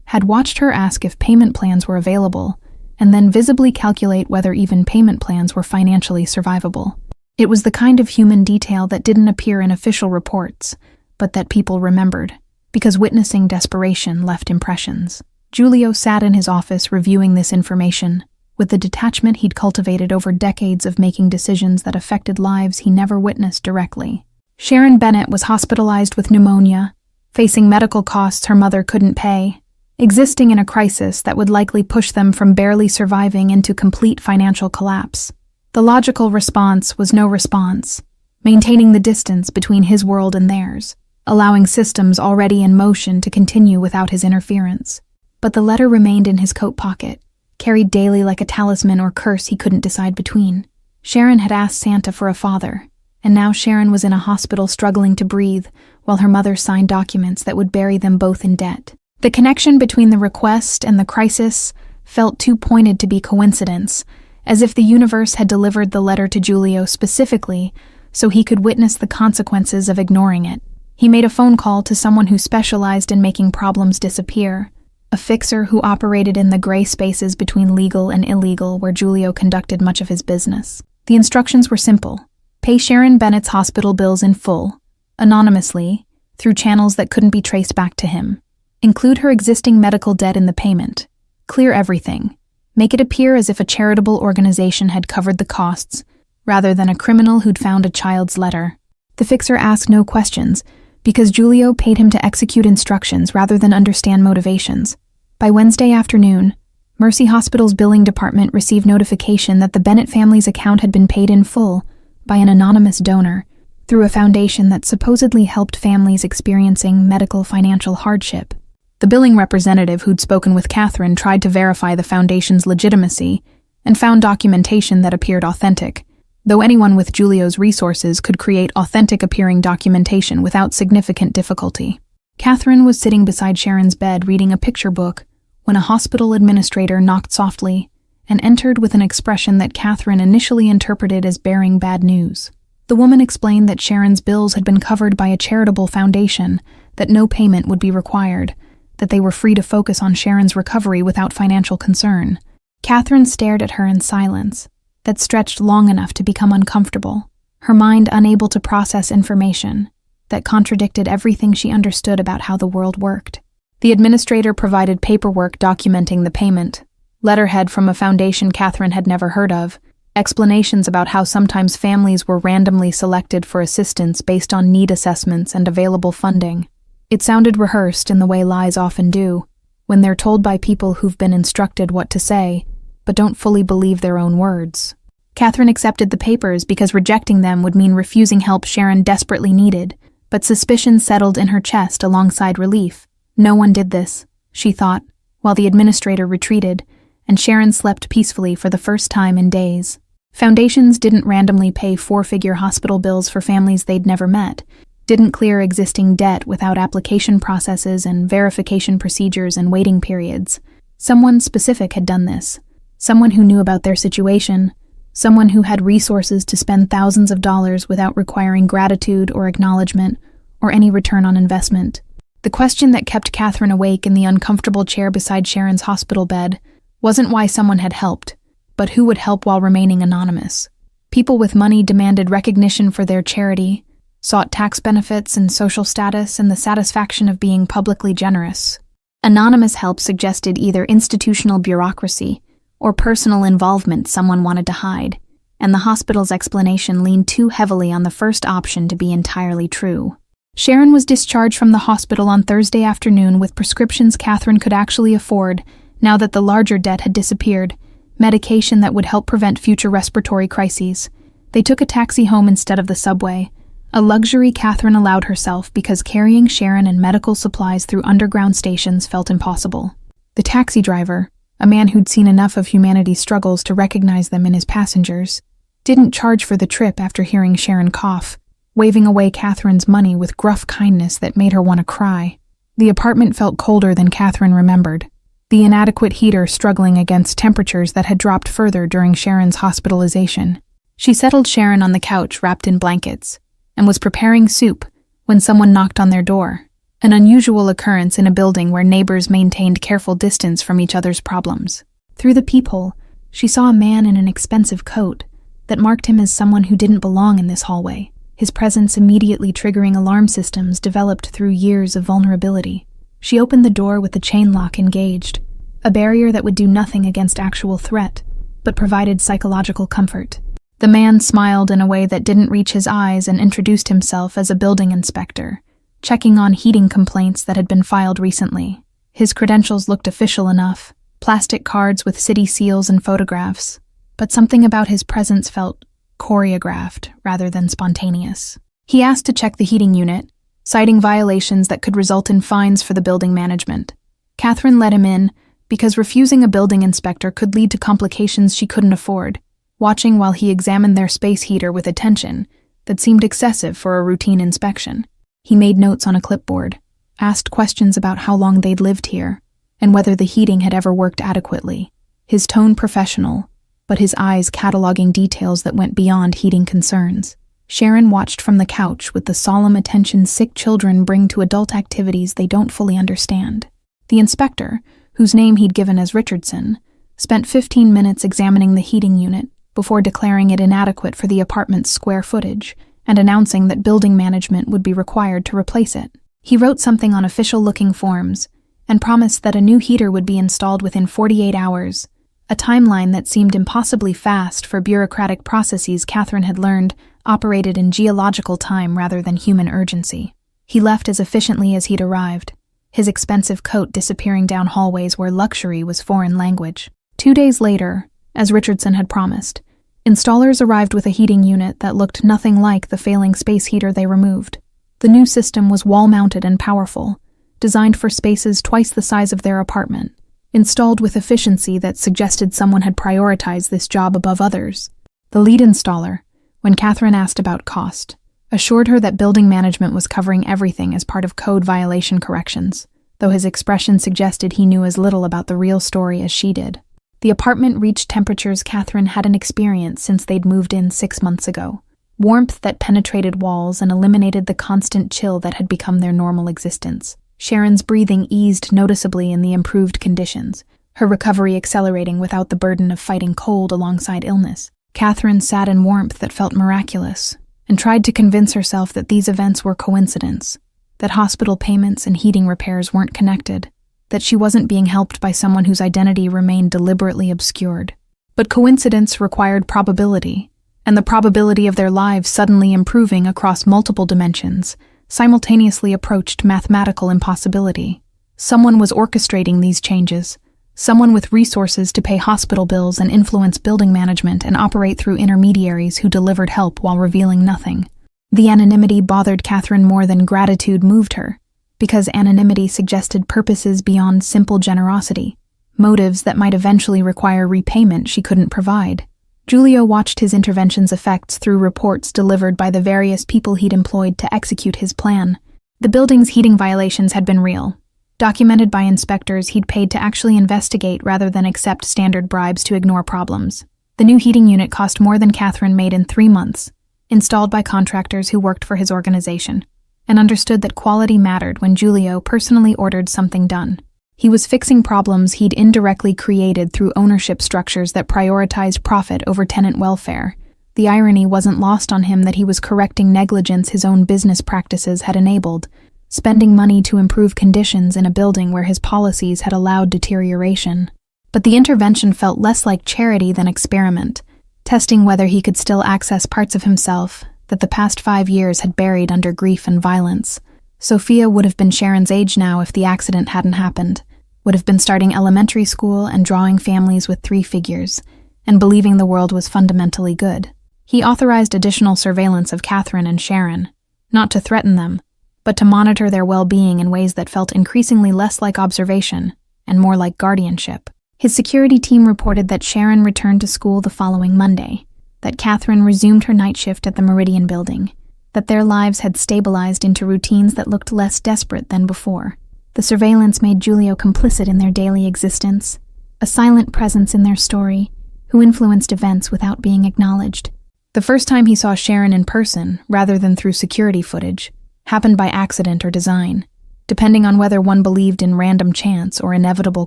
had watched her ask if payment plans were available, and then visibly calculate whether even payment plans were financially survivable. It was the kind of human detail that didn't appear in official reports, but that people remembered, because witnessing desperation left impressions. Giulio sat in his office reviewing this information, with the detachment he'd cultivated over decades of making decisions that affected lives he never witnessed directly. Sharon Bennett was hospitalized with pneumonia, facing medical costs her mother couldn't pay, existing in a crisis that would likely push them from barely surviving into complete financial collapse. The logical response was no response, maintaining the distance between his world and theirs, allowing systems already in motion to continue without his interference. But the letter remained in his coat pocket, carried daily like a talisman or curse he couldn't decide between. Sharon had asked Santa for a father, and now Sharon was in a hospital struggling to breathe while her mother signed documents that would bury them both in debt. The connection between the request and the crisis felt too pointed to be coincidence, as if the universe had delivered the letter to Giulio specifically so he could witness the consequences of ignoring it. He made a phone call to someone who specialized in making problems disappear, a fixer who operated in the gray spaces between legal and illegal where Giulio conducted much of his business. The instructions were simple. Pay Sharon Bennett's hospital bills in full, anonymously, through channels that couldn't be traced back to him. Include her existing medical debt in the payment. Clear everything. Make it appear as if a charitable organization had covered the costs, rather than a criminal who'd found a child's letter. The fixer asked no questions, because Giulio paid him to execute instructions rather than understand motivations. By Wednesday afternoon, Mercy Hospital's billing department received notification that the Bennett family's account had been paid in full by an anonymous donor through a foundation that supposedly helped families experiencing medical financial hardship. The billing representative who'd spoken with Catherine tried to verify the foundation's legitimacy and found documentation that appeared authentic, though anyone with Giulio's resources could create authentic-appearing documentation without significant difficulty. Catherine was sitting beside Sharon's bed reading a picture book when a hospital administrator knocked softly and entered with an expression that Catherine initially interpreted as bearing bad news. The woman explained that Sharon's bills had been covered by a charitable foundation, that no payment would be required, that they were free to focus on Sharon's recovery without financial concern. Catherine stared at her in silence, that stretched long enough to become uncomfortable, her mind unable to process information that contradicted everything she understood about how the world worked. The administrator provided paperwork documenting the payment, letterhead from a foundation Catherine had never heard of, explanations about how sometimes families were randomly selected for assistance based on need assessments and available funding. It sounded rehearsed in the way lies often do, when they're told by people who've been instructed what to say, but don't fully believe their own words. Catherine accepted the papers because rejecting them would mean refusing help Sharon desperately needed, but suspicion settled in her chest alongside relief. No one did this, she thought, while the administrator retreated, and Sharon slept peacefully for the first time in days. Foundations didn't randomly pay four-figure hospital bills for families they'd never met, didn't clear existing debt without application processes and verification procedures and waiting periods. Someone specific had done this, someone who knew about their situation, someone who had resources to spend thousands of dollars without requiring gratitude or acknowledgement or any return on investment. The question that kept Catherine awake in the uncomfortable chair beside Sharon's hospital bed wasn't why someone had helped, but who would help while remaining anonymous. People with money demanded recognition for their charity, sought tax benefits and social status and the satisfaction of being publicly generous. Anonymous help suggested either institutional bureaucracy or personal involvement someone wanted to hide, and the hospital's explanation leaned too heavily on the first option to be entirely true. Sharon was discharged from the hospital on Thursday afternoon with prescriptions Catherine could actually afford now that the larger debt had disappeared, medication that would help prevent future respiratory crises. They took a taxi home instead of the subway, a luxury Catherine allowed herself because carrying Sharon and medical supplies through underground stations felt impossible. The taxi driver, a man who'd seen enough of humanity's struggles to recognize them in his passengers, didn't charge for the trip after hearing Sharon cough, waving away Catherine's money with gruff kindness that made her want to cry. The apartment felt colder than Catherine remembered, the inadequate heater struggling against temperatures that had dropped further during Sharon's hospitalization. She settled Sharon on the couch wrapped in blankets and was preparing soup when someone knocked on their door, an unusual occurrence in a building where neighbors maintained careful distance from each other's problems. Through the peephole, she saw a man in an expensive coat that marked him as someone who didn't belong in this hallway, his presence immediately triggering alarm systems developed through years of vulnerability. She opened the door with the chain lock engaged, a barrier that would do nothing against actual threat, but provided psychological comfort. The man smiled in a way that didn't reach his eyes and introduced himself as a building inspector, checking on heating complaints that had been filed recently. His credentials looked official enough, plastic cards with city seals and photographs, but something about his presence felt choreographed rather than spontaneous. He asked to check the heating unit, citing violations that could result in fines for the building management. Catherine let him in because refusing a building inspector could lead to complications she couldn't afford, watching while he examined their space heater with attention that seemed excessive for a routine inspection. He made notes on a clipboard, asked questions about how long they'd lived here, and whether the heating had ever worked adequately. His tone professional, but his eyes cataloging details that went beyond heating concerns. Sharon watched from the couch with the solemn attention sick children bring to adult activities they don't fully understand. The inspector, whose name he'd given as Richardson, spent 15 minutes examining the heating unit before declaring it inadequate for the apartment's square footage and announcing that building management would be required to replace it. He wrote something on official-looking forms and promised that a new heater would be installed within 48 hours, a timeline that seemed impossibly fast for bureaucratic processes Catherine had learned operated in geological time rather than human urgency. He left as efficiently as he'd arrived, his expensive coat disappearing down hallways where luxury was foreign language. 2 days later, as Richardson had promised, installers arrived with a heating unit that looked nothing like the failing space heater they removed. The new system was wall-mounted and powerful, designed for spaces twice the size of their apartment, installed with efficiency that suggested someone had prioritized this job above others. The lead installer, when Catherine asked about cost, assured her that building management was covering everything as part of code violation corrections, though his expression suggested he knew as little about the real story as she did. The apartment reached temperatures Catherine hadn't experienced since they'd moved in 6 months ago, warmth that penetrated walls and eliminated the constant chill that had become their normal existence. Sharon's breathing eased noticeably in the improved conditions, her recovery accelerating without the burden of fighting cold alongside illness. Catherine sat in warmth that felt miraculous, and tried to convince herself that these events were coincidence, that hospital payments and heating repairs weren't connected, that she wasn't being helped by someone whose identity remained deliberately obscured. But coincidence required probability, and the probability of their lives suddenly improving across multiple dimensions simultaneously approached mathematical impossibility. Someone was orchestrating these changes, someone with resources to pay hospital bills and influence building management and operate through intermediaries who delivered help while revealing nothing. The anonymity bothered Catherine more than gratitude moved her, because anonymity suggested purposes beyond simple generosity, motives that might eventually require repayment she couldn't provide. Giulio watched his intervention's effects through reports delivered by the various people he'd employed to execute his plan. The building's heating violations had been real, documented by inspectors he'd paid to actually investigate rather than accept standard bribes to ignore problems. The new heating unit cost more than Catherine made in 3 months, installed by contractors who worked for his organization, and understood that quality mattered when Giulio personally ordered something done. He was fixing problems he'd indirectly created through ownership structures that prioritized profit over tenant welfare. The irony wasn't lost on him that he was correcting negligence his own business practices had enabled, spending money to improve conditions in a building where his policies had allowed deterioration. But the intervention felt less like charity than experiment, testing whether he could still access parts of himself that the past 5 years had buried under grief and violence. Sophia would have been Sharon's age now if the accident hadn't happened, would have been starting elementary school and drawing families with 3 figures, and believing the world was fundamentally good. He authorized additional surveillance of Catherine and Sharon, not to threaten them, but to monitor their well-being in ways that felt increasingly less like observation and more like guardianship. His security team reported that Sharon returned to school the following Monday, that Catherine resumed her night shift at the Meridian building, that their lives had stabilized into routines that looked less desperate than before. The surveillance made Giulio complicit in their daily existence, a silent presence in their story, who influenced events without being acknowledged. The first time he saw Sharon in person, rather than through security footage, happened by accident or design, depending on whether one believed in random chance or inevitable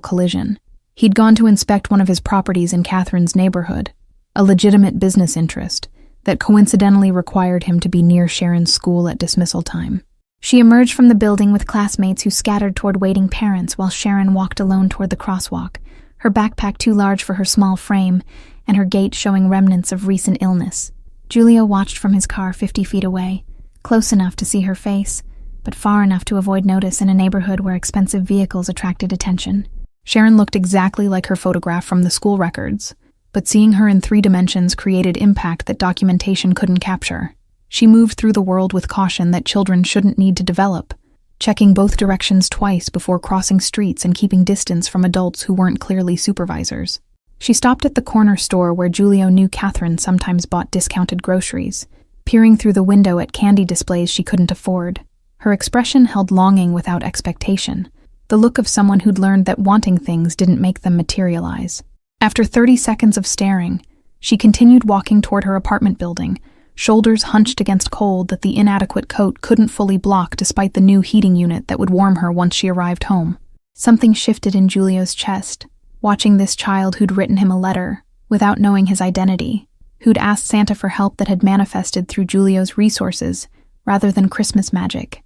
collision. He'd gone to inspect one of his properties in Catherine's neighborhood, a legitimate business interest that coincidentally required him to be near Sharon's school at dismissal time. She emerged from the building with classmates who scattered toward waiting parents while Sharon walked alone toward the crosswalk, her backpack too large for her small frame and her gait showing remnants of recent illness. Giulio watched from his car 50 feet away, close enough to see her face, but far enough to avoid notice in a neighborhood where expensive vehicles attracted attention. Sharon looked exactly like her photograph from the school records, but seeing her in 3 dimensions created impact that documentation couldn't capture. She moved through the world with caution that children shouldn't need to develop, checking both directions twice before crossing streets and keeping distance from adults who weren't clearly supervisors. She stopped at the corner store where Giulio knew Catherine sometimes bought discounted groceries, peering through the window at candy displays she couldn't afford. Her expression held longing without expectation, the look of someone who'd learned that wanting things didn't make them materialize. After 30 seconds of staring, she continued walking toward her apartment building, shoulders hunched against cold that the inadequate coat couldn't fully block despite the new heating unit that would warm her once she arrived home. Something shifted in Giulio's chest, watching this child who'd written him a letter, without knowing his identity, who'd asked Santa for help that had manifested through Giulio's resources rather than Christmas magic.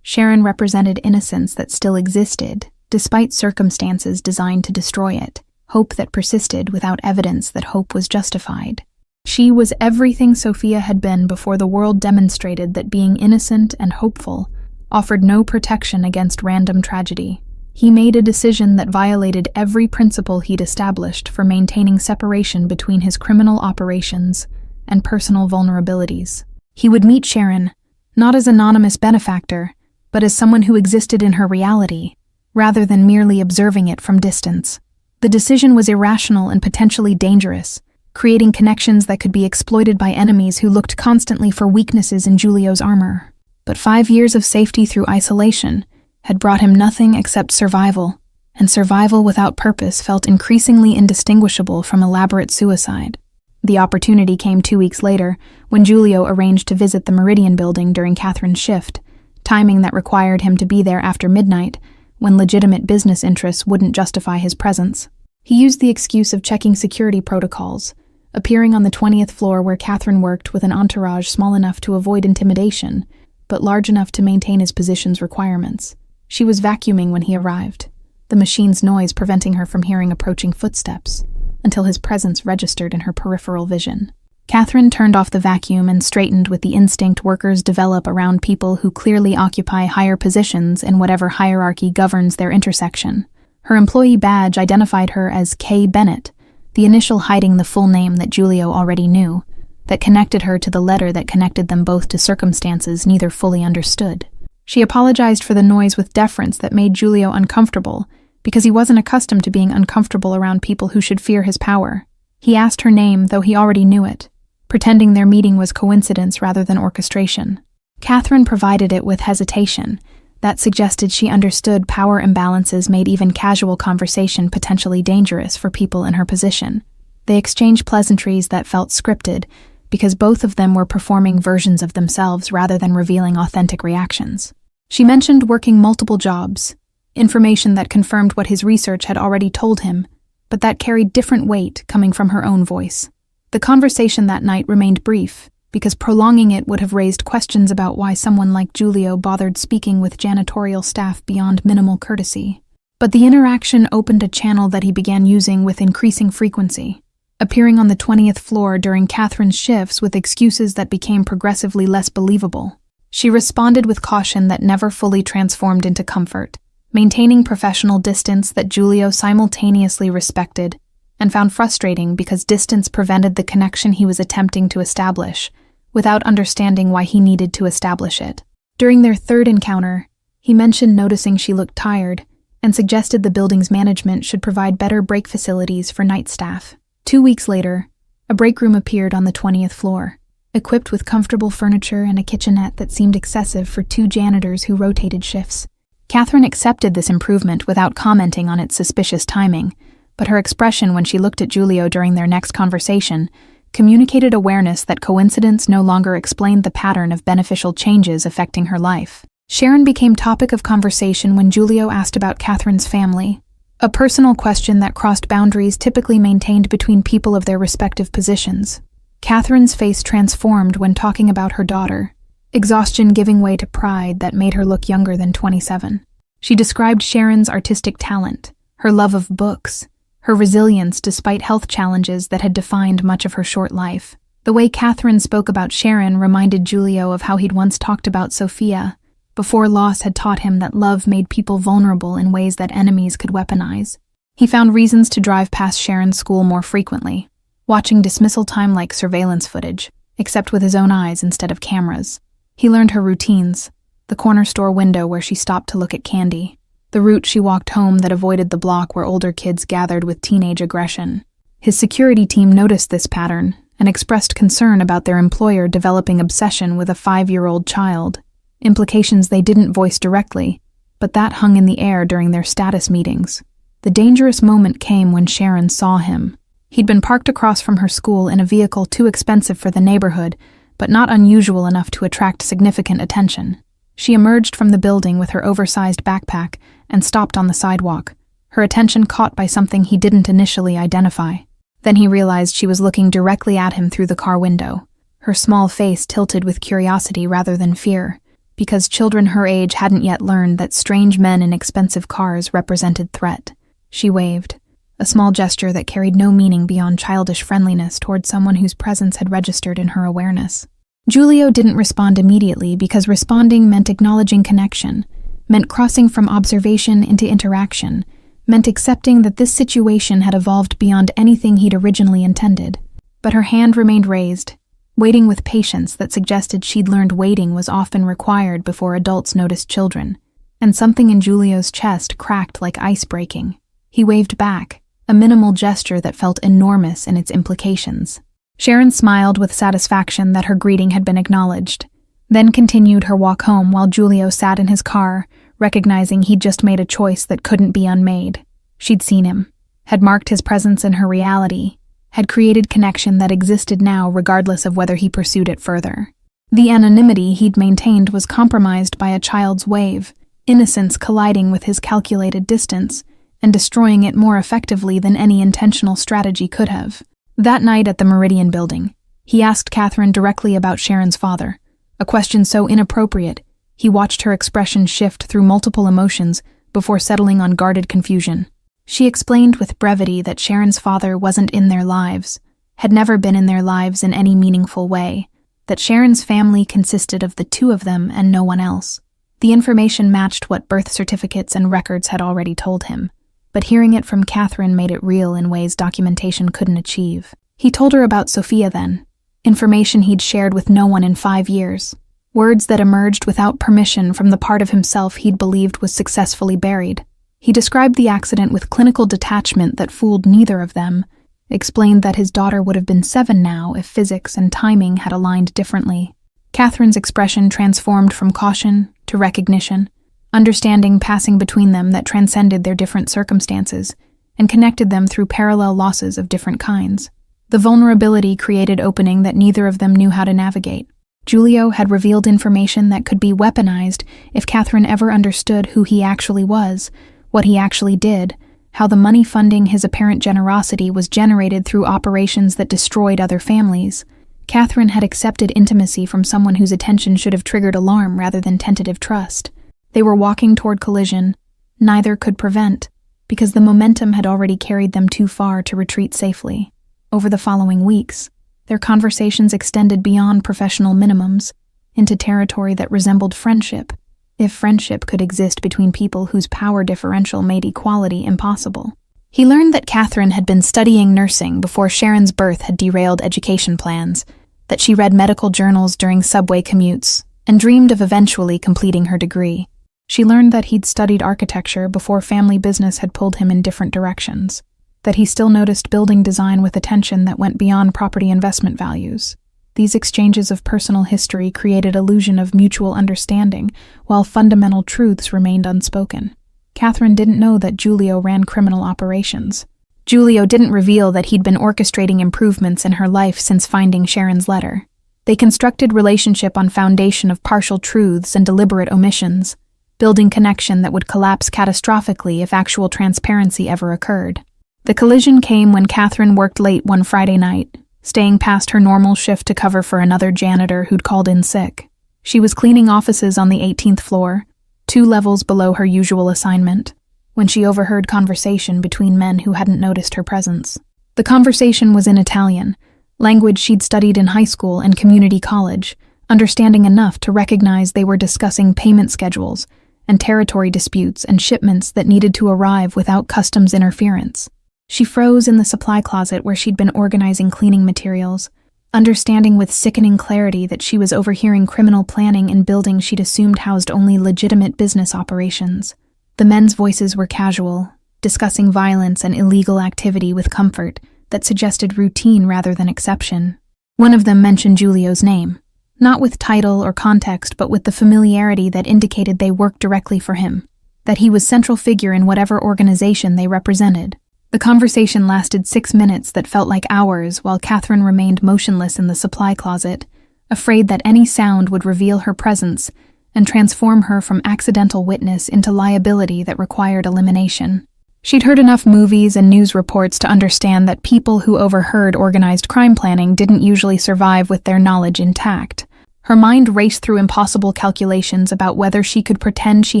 Sharon represented innocence that still existed, despite circumstances designed to destroy it, hope that persisted without evidence that hope was justified. She was everything Sophia had been before the world demonstrated that being innocent and hopeful offered no protection against random tragedy. He made a decision that violated every principle he'd established for maintaining separation between his criminal operations and personal vulnerabilities. He would meet Sharon, not as anonymous benefactor, but as someone who existed in her reality, rather than merely observing it from distance. The decision was irrational and potentially dangerous, creating connections that could be exploited by enemies who looked constantly for weaknesses in Giulio's armor. But 5 years of safety through isolation had brought him nothing except survival, and survival without purpose felt increasingly indistinguishable from elaborate suicide. The opportunity came 2 weeks later, when Giulio arranged to visit the Meridian building during Catherine's shift, timing that required him to be there after midnight, when legitimate business interests wouldn't justify his presence. He used the excuse of checking security protocols, appearing on the 20th floor where Catherine worked with an entourage small enough to avoid intimidation, but large enough to maintain his position's requirements. She was vacuuming when he arrived, the machine's noise preventing her from hearing approaching footsteps, until his presence registered in her peripheral vision. Catherine turned off the vacuum and straightened with the instinct workers develop around people who clearly occupy higher positions in whatever hierarchy governs their intersection. Her employee badge identified her as Kay Bennett, the initial hiding the full name that Giulio already knew, that connected her to the letter that connected them both to circumstances neither fully understood. She apologized for the noise with deference that made Giulio uncomfortable, because he wasn't accustomed to being uncomfortable around people who should fear his power. He asked her name, though he already knew it, pretending their meeting was coincidence rather than orchestration. Catherine provided it with hesitation that suggested she understood power imbalances made even casual conversation potentially dangerous for people in her position. They exchanged pleasantries that felt scripted, because both of them were performing versions of themselves rather than revealing authentic reactions. She mentioned working multiple jobs, information that confirmed what his research had already told him, but that carried different weight coming from her own voice. The conversation that night remained brief, because prolonging it would have raised questions about why someone like Giulio bothered speaking with janitorial staff beyond minimal courtesy. But the interaction opened a channel that he began using with increasing frequency, appearing on the 20th floor during Catherine's shifts with excuses that became progressively less believable. She responded with caution that never fully transformed into comfort, maintaining professional distance that Giulio simultaneously respected and found frustrating because distance prevented the connection he was attempting to establish, without understanding why he needed to establish it. During their third encounter, he mentioned noticing she looked tired and suggested the building's management should provide better break facilities for night staff. 2 weeks later, a break room appeared on the 20th floor, equipped with comfortable furniture and a kitchenette that seemed excessive for 2 janitors who rotated shifts. Catherine accepted this improvement without commenting on its suspicious timing, but her expression when she looked at Giulio during their next conversation communicated awareness that coincidence no longer explained the pattern of beneficial changes affecting her life. Sharon became topic of conversation when Giulio asked about Catherine's family, a personal question that crossed boundaries typically maintained between people of their respective positions. Catherine's face transformed when talking about her daughter, exhaustion giving way to pride that made her look younger than 27. She described Sharon's artistic talent, her love of books, her resilience despite health challenges that had defined much of her short life. The way Catherine spoke about Sharon reminded Giulio of how he'd once talked about Sophia, before loss had taught him that love made people vulnerable in ways that enemies could weaponize. He found reasons to drive past Sharon's school more frequently, watching dismissal time like surveillance footage, except with his own eyes instead of cameras. He learned her routines, the corner store window where she stopped to look at candy, the route she walked home that avoided the block where older kids gathered with teenage aggression. His security team noticed this pattern and expressed concern about their employer developing obsession with a 5-year-old child. implications they didn't voice directly, but that hung in the air during their status meetings. The dangerous moment came when Sharon saw him. He'd been parked across from her school in a vehicle too expensive for the neighborhood, but not unusual enough to attract significant attention. She emerged from the building with her oversized backpack and stopped on the sidewalk, her attention caught by something he didn't initially identify. Then he realized she was looking directly at him through the car window, her small face tilted with curiosity rather than fear, because children her age hadn't yet learned that strange men in expensive cars represented threat. She waved, a small gesture that carried no meaning beyond childish friendliness toward someone whose presence had registered in her awareness. Giulio didn't respond immediately because responding meant acknowledging connection, meant crossing from observation into interaction, meant accepting that this situation had evolved beyond anything he'd originally intended. But her hand remained raised, waiting with patience that suggested she'd learned waiting was often required before adults noticed children, and something in Giulio's chest cracked like ice breaking. He waved back, a minimal gesture that felt enormous in its implications. Sharon smiled with satisfaction that her greeting had been acknowledged, then continued her walk home while Giulio sat in his car, recognizing he'd just made a choice that couldn't be unmade. She'd seen him, had marked his presence in her reality, had created connection that existed now regardless of whether he pursued it further. The anonymity he'd maintained was compromised by a child's wave, innocence colliding with his calculated distance, and destroying it more effectively than any intentional strategy could have. That night at the Meridian building, he asked Catherine directly about Sharon's father, a question so inappropriate, he watched her expression shift through multiple emotions before settling on guarded confusion. She explained with brevity that Sharon's father wasn't in their lives, had never been in their lives in any meaningful way, that Sharon's family consisted of the two of them and no one else. The information matched what birth certificates and records had already told him, but hearing it from Catherine made it real in ways documentation couldn't achieve. He told her about Sophia then, information he'd shared with no one in 5 years, words that emerged without permission from the part of himself he'd believed was successfully buried. He described the accident with clinical detachment that fooled neither of them, explained that his daughter would have been 7 now if physics and timing had aligned differently. Catherine's expression transformed from caution to recognition, understanding passing between them that transcended their different circumstances and connected them through parallel losses of different kinds. The vulnerability created opening that neither of them knew how to navigate. Giulio had revealed information that could be weaponized if Catherine ever understood who he actually was, what he actually did, how the money funding his apparent generosity was generated through operations that destroyed other families. Catherine had accepted intimacy from someone whose attention should have triggered alarm rather than tentative trust. They were walking toward collision. Neither could prevent, because the momentum had already carried them too far to retreat safely. Over the following weeks, their conversations extended beyond professional minimums, into territory that resembled friendship, if friendship could exist between people whose power differential made equality impossible. He learned that Catherine had been studying nursing before Sharon's birth had derailed education plans, that she read medical journals during subway commutes, and dreamed of eventually completing her degree. She learned that he'd studied architecture before family business had pulled him in different directions, that he still noticed building design with attention that went beyond property investment values. These exchanges of personal history created illusion of mutual understanding, while fundamental truths remained unspoken. Catherine didn't know that Giulio ran criminal operations. Giulio didn't reveal that he'd been orchestrating improvements in her life since finding Sharon's letter. They constructed relationship on foundation of partial truths and deliberate omissions, building connection that would collapse catastrophically if actual transparency ever occurred. The collision came when Catherine worked late one Friday night, staying past her normal shift to cover for another janitor who'd called in sick. She was cleaning offices on the 18th floor, 2 levels below her usual assignment, when she overheard conversation between men who hadn't noticed her presence. The conversation was in Italian, language she'd studied in high school and community college, understanding enough to recognize they were discussing payment schedules and territory disputes and shipments that needed to arrive without customs interference. She froze in the supply closet where she'd been organizing cleaning materials, understanding with sickening clarity that she was overhearing criminal planning in buildings she'd assumed housed only legitimate business operations. The men's voices were casual, discussing violence and illegal activity with comfort that suggested routine rather than exception. One of them mentioned Giulio's name, Not with title or context, but with the familiarity that indicated they worked directly for him, that he was central figure in whatever organization they represented. The conversation lasted 6 minutes that felt like hours, while Catherine remained motionless in the supply closet, afraid that any sound would reveal her presence and transform her from accidental witness into liability that required elimination. She'd heard enough movies and news reports to understand that people who overheard organized crime planning didn't usually survive with their knowledge intact. Her mind raced through impossible calculations about whether she could pretend she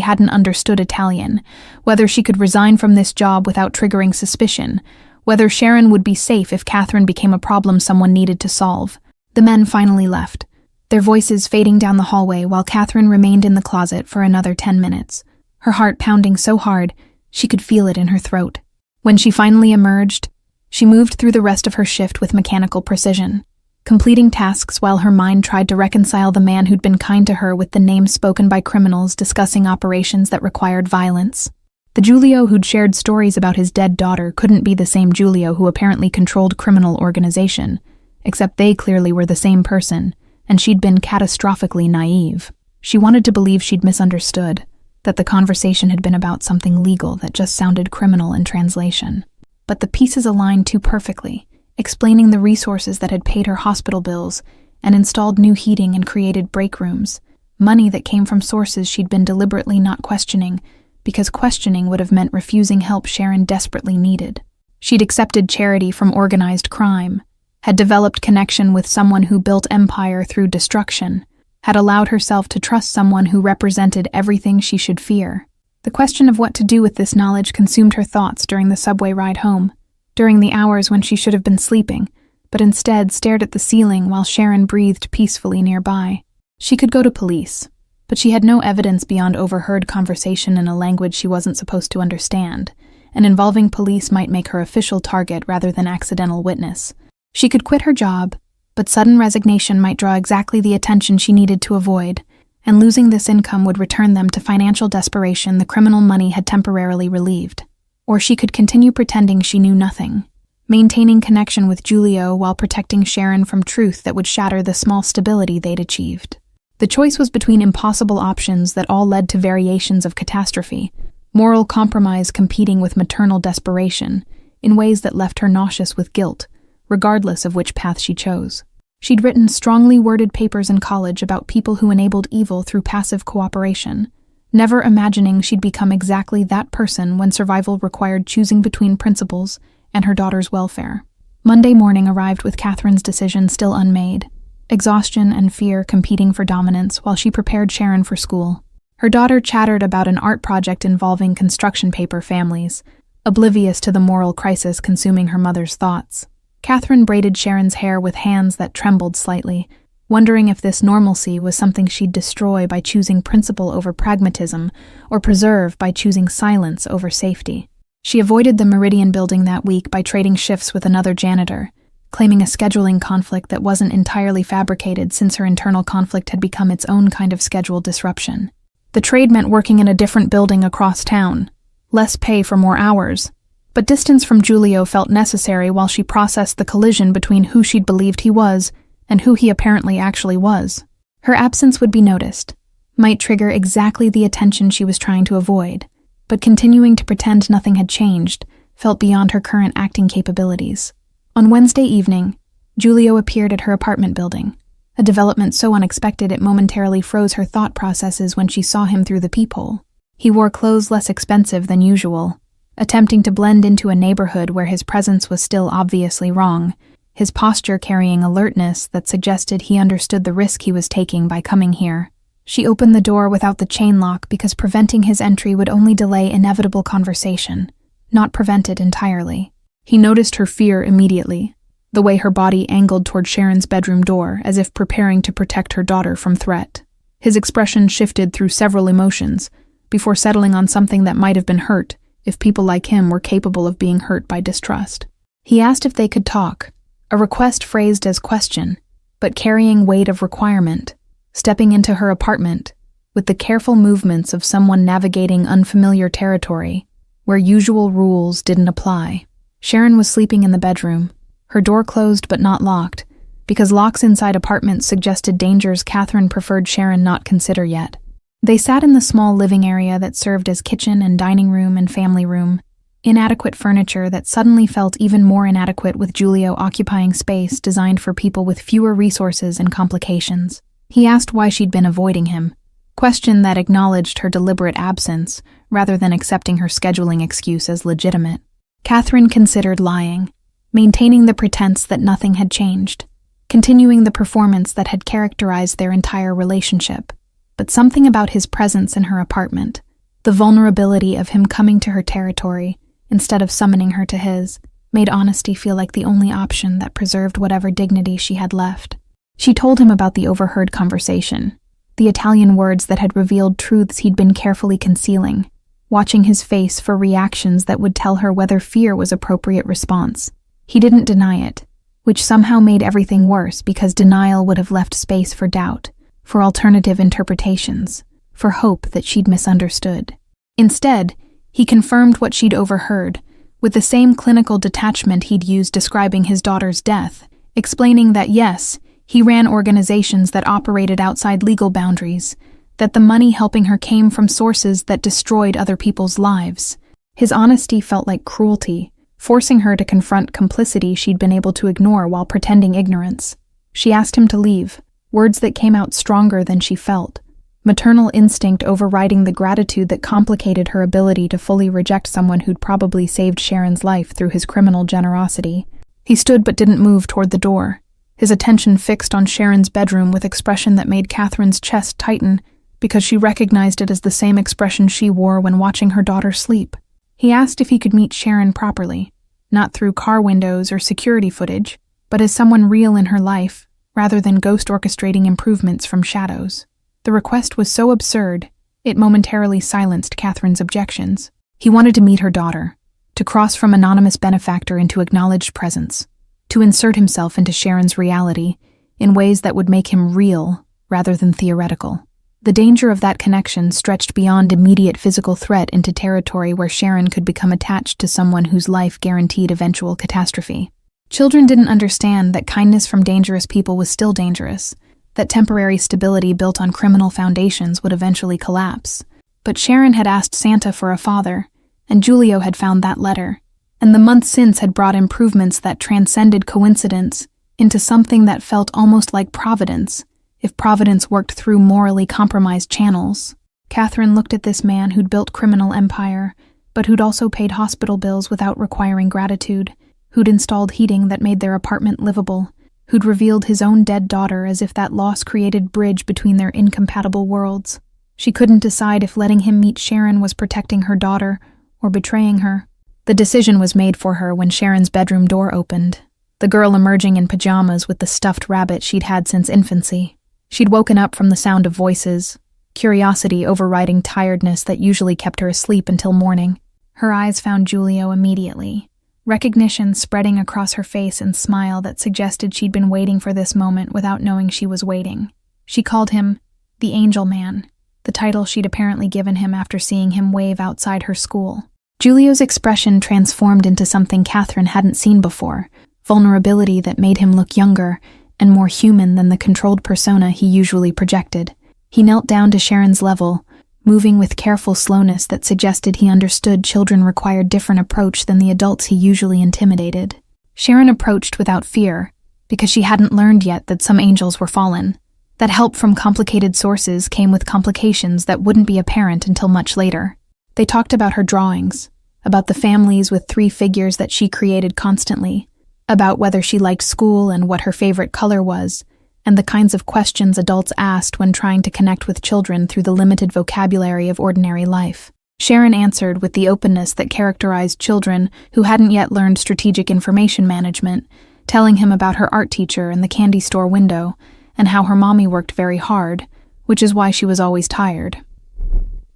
hadn't understood Italian, whether she could resign from this job without triggering suspicion, whether Sharon would be safe if Catherine became a problem someone needed to solve. The men finally left, their voices fading down the hallway while Catherine remained in the closet for another 10 minutes, her heart pounding so hard she could feel it in her throat. When she finally emerged, she moved through the rest of her shift with mechanical precision, completing tasks while her mind tried to reconcile the man who'd been kind to her with the names spoken by criminals discussing operations that required violence. The Giulio who'd shared stories about his dead daughter couldn't be the same Giulio who apparently controlled criminal organization, except they clearly were the same person, and she'd been catastrophically naive. She wanted to believe she'd misunderstood, that the conversation had been about something legal that just sounded criminal in translation. But the pieces aligned too perfectly, explaining the resources that had paid her hospital bills and installed new heating and created break rooms, money that came from sources she'd been deliberately not questioning, because questioning would have meant refusing help Sharon desperately needed. She'd accepted charity from organized crime, had developed connection with someone who built empire through destruction, had allowed herself to trust someone who represented everything she should fear. The question of what to do with this knowledge consumed her thoughts during the subway ride home, during the hours when she should have been sleeping, but instead stared at the ceiling while Sharon breathed peacefully nearby. She could go to police, but she had no evidence beyond overheard conversation in a language she wasn't supposed to understand, and involving police might make her official target rather than accidental witness. She could quit her job, but sudden resignation might draw exactly the attention she needed to avoid, and losing this income would return them to financial desperation the criminal money had temporarily relieved. Or she could continue pretending she knew nothing, maintaining connection with Giulio while protecting Sharon from truth that would shatter the small stability they'd achieved. The choice was between impossible options that all led to variations of catastrophe, moral compromise competing with maternal desperation, in ways that left her nauseous with guilt, regardless of which path she chose. She'd written strongly worded papers in college about people who enabled evil through passive cooperation, never imagining she'd become exactly that person when survival required choosing between principles and her daughter's welfare. Monday morning arrived with Catherine's decision still unmade, exhaustion and fear competing for dominance while she prepared Sharon for school. Her daughter chattered about an art project involving construction paper families, oblivious to the moral crisis consuming her mother's thoughts. Catherine braided Sharon's hair with hands that trembled slightly, wondering if this normalcy was something she'd destroy by choosing principle over pragmatism, or preserve by choosing silence over safety. She avoided the Meridian building that week by trading shifts with another janitor, claiming a scheduling conflict that wasn't entirely fabricated since her internal conflict had become its own kind of schedule disruption. The trade meant working in a different building across town, less pay for more hours, but distance from Giulio felt necessary while she processed the collision between who she'd believed he was and who he apparently actually was. Her absence would be noticed, might trigger exactly the attention she was trying to avoid, but continuing to pretend nothing had changed felt beyond her current acting capabilities. On Wednesday evening, Giulio appeared at her apartment building, a development so unexpected it momentarily froze her thought processes when she saw him through the peephole. He wore clothes less expensive than usual, attempting to blend into a neighborhood where his presence was still obviously wrong, his posture carrying alertness that suggested he understood the risk he was taking by coming here. She opened the door without the chain lock because preventing his entry would only delay inevitable conversation, not prevent it entirely. He noticed her fear immediately, the way her body angled toward Sharon's bedroom door as if preparing to protect her daughter from threat. His expression shifted through several emotions, before settling on something that might have been hurt if people like him were capable of being hurt by distrust. He asked if they could talk, a request phrased as question, but carrying weight of requirement, stepping into her apartment with the careful movements of someone navigating unfamiliar territory where usual rules didn't apply. Sharon was sleeping in the bedroom, her door closed but not locked, because locks inside apartments suggested dangers Catherine preferred Sharon not consider yet. They sat in the small living area that served as kitchen and dining room and family room, inadequate furniture that suddenly felt even more inadequate with Giulio occupying space designed for people with fewer resources and complications. He asked why she'd been avoiding him, question that acknowledged her deliberate absence rather than accepting her scheduling excuse as legitimate. Catherine considered lying, maintaining the pretense that nothing had changed, continuing the performance that had characterized their entire relationship. But something about his presence in her apartment, the vulnerability of him coming to her territory instead of summoning her to his, made honesty feel like the only option that preserved whatever dignity she had left. She told him about the overheard conversation, the Italian words that had revealed truths he'd been carefully concealing, watching his face for reactions that would tell her whether fear was appropriate response. He didn't deny it, which somehow made everything worse because denial would have left space for doubt, for alternative interpretations, for hope that she'd misunderstood. Instead, he confirmed what she'd overheard, with the same clinical detachment he'd used describing his daughter's death, explaining that yes, he ran organizations that operated outside legal boundaries, that the money helping her came from sources that destroyed other people's lives. His honesty felt like cruelty, forcing her to confront complicity she'd been able to ignore while pretending ignorance. She asked him to leave, words that came out stronger than she felt, maternal instinct overriding the gratitude that complicated her ability to fully reject someone who'd probably saved Sharon's life through his criminal generosity. He stood but didn't move toward the door, his attention fixed on Sharon's bedroom with expression that made Catherine's chest tighten because she recognized it as the same expression she wore when watching her daughter sleep. He asked if he could meet Sharon properly, not through car windows or security footage, but as someone real in her life, rather than ghost orchestrating improvements from shadows. The request was so absurd, it momentarily silenced Catherine's objections. He wanted to meet her daughter, to cross from anonymous benefactor into acknowledged presence, to insert himself into Sharon's reality in ways that would make him real rather than theoretical. The danger of that connection stretched beyond immediate physical threat into territory where Sharon could become attached to someone whose life guaranteed eventual catastrophe. Children didn't understand that kindness from dangerous people was still dangerous, that temporary stability built on criminal foundations would eventually collapse. But Sharon had asked Santa for a father, and Giulio had found that letter, and the months since had brought improvements that transcended coincidence into something that felt almost like providence, if providence worked through morally compromised channels. Catherine looked at this man who'd built criminal empire, but who'd also paid hospital bills without requiring gratitude, who'd installed heating that made their apartment livable, who'd revealed his own dead daughter as if that loss created bridge between their incompatible worlds. She couldn't decide if letting him meet Sharon was protecting her daughter or betraying her. The decision was made for her when Sharon's bedroom door opened, the girl emerging in pajamas with the stuffed rabbit she'd had since infancy. She'd woken up from the sound of voices, curiosity overriding tiredness that usually kept her asleep until morning. Her eyes found Giulio immediately, recognition spreading across her face and smile that suggested she'd been waiting for this moment without knowing she was waiting. She called him the Angel Man, the title she'd apparently given him after seeing him wave outside her school. Giulio's expression transformed into something Catherine hadn't seen before, vulnerability that made him look younger and more human than the controlled persona he usually projected. He knelt down to Sharon's level, moving with careful slowness that suggested he understood children required different approach than the adults he usually intimidated. Sharon approached without fear, because she hadn't learned yet that some angels were fallen, that help from complicated sources came with complications that wouldn't be apparent until much later. They talked about her drawings, about the families with 3 figures that she created constantly, about whether she liked school and what her favorite color was, and the kinds of questions adults asked when trying to connect with children through the limited vocabulary of ordinary life. Sharon answered with the openness that characterized children who hadn't yet learned strategic information management, telling him about her art teacher and the candy store window, and how her mommy worked very hard, which is why she was always tired.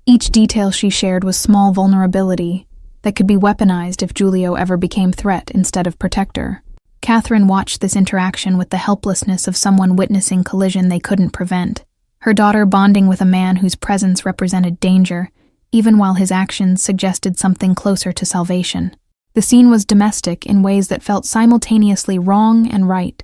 Each detail she shared was small vulnerability that could be weaponized if Giulio ever became threat instead of protector. Catherine watched this interaction with the helplessness of someone witnessing collision they couldn't prevent, her daughter bonding with a man whose presence represented danger, even while his actions suggested something closer to salvation. The scene was domestic in ways that felt simultaneously wrong and right,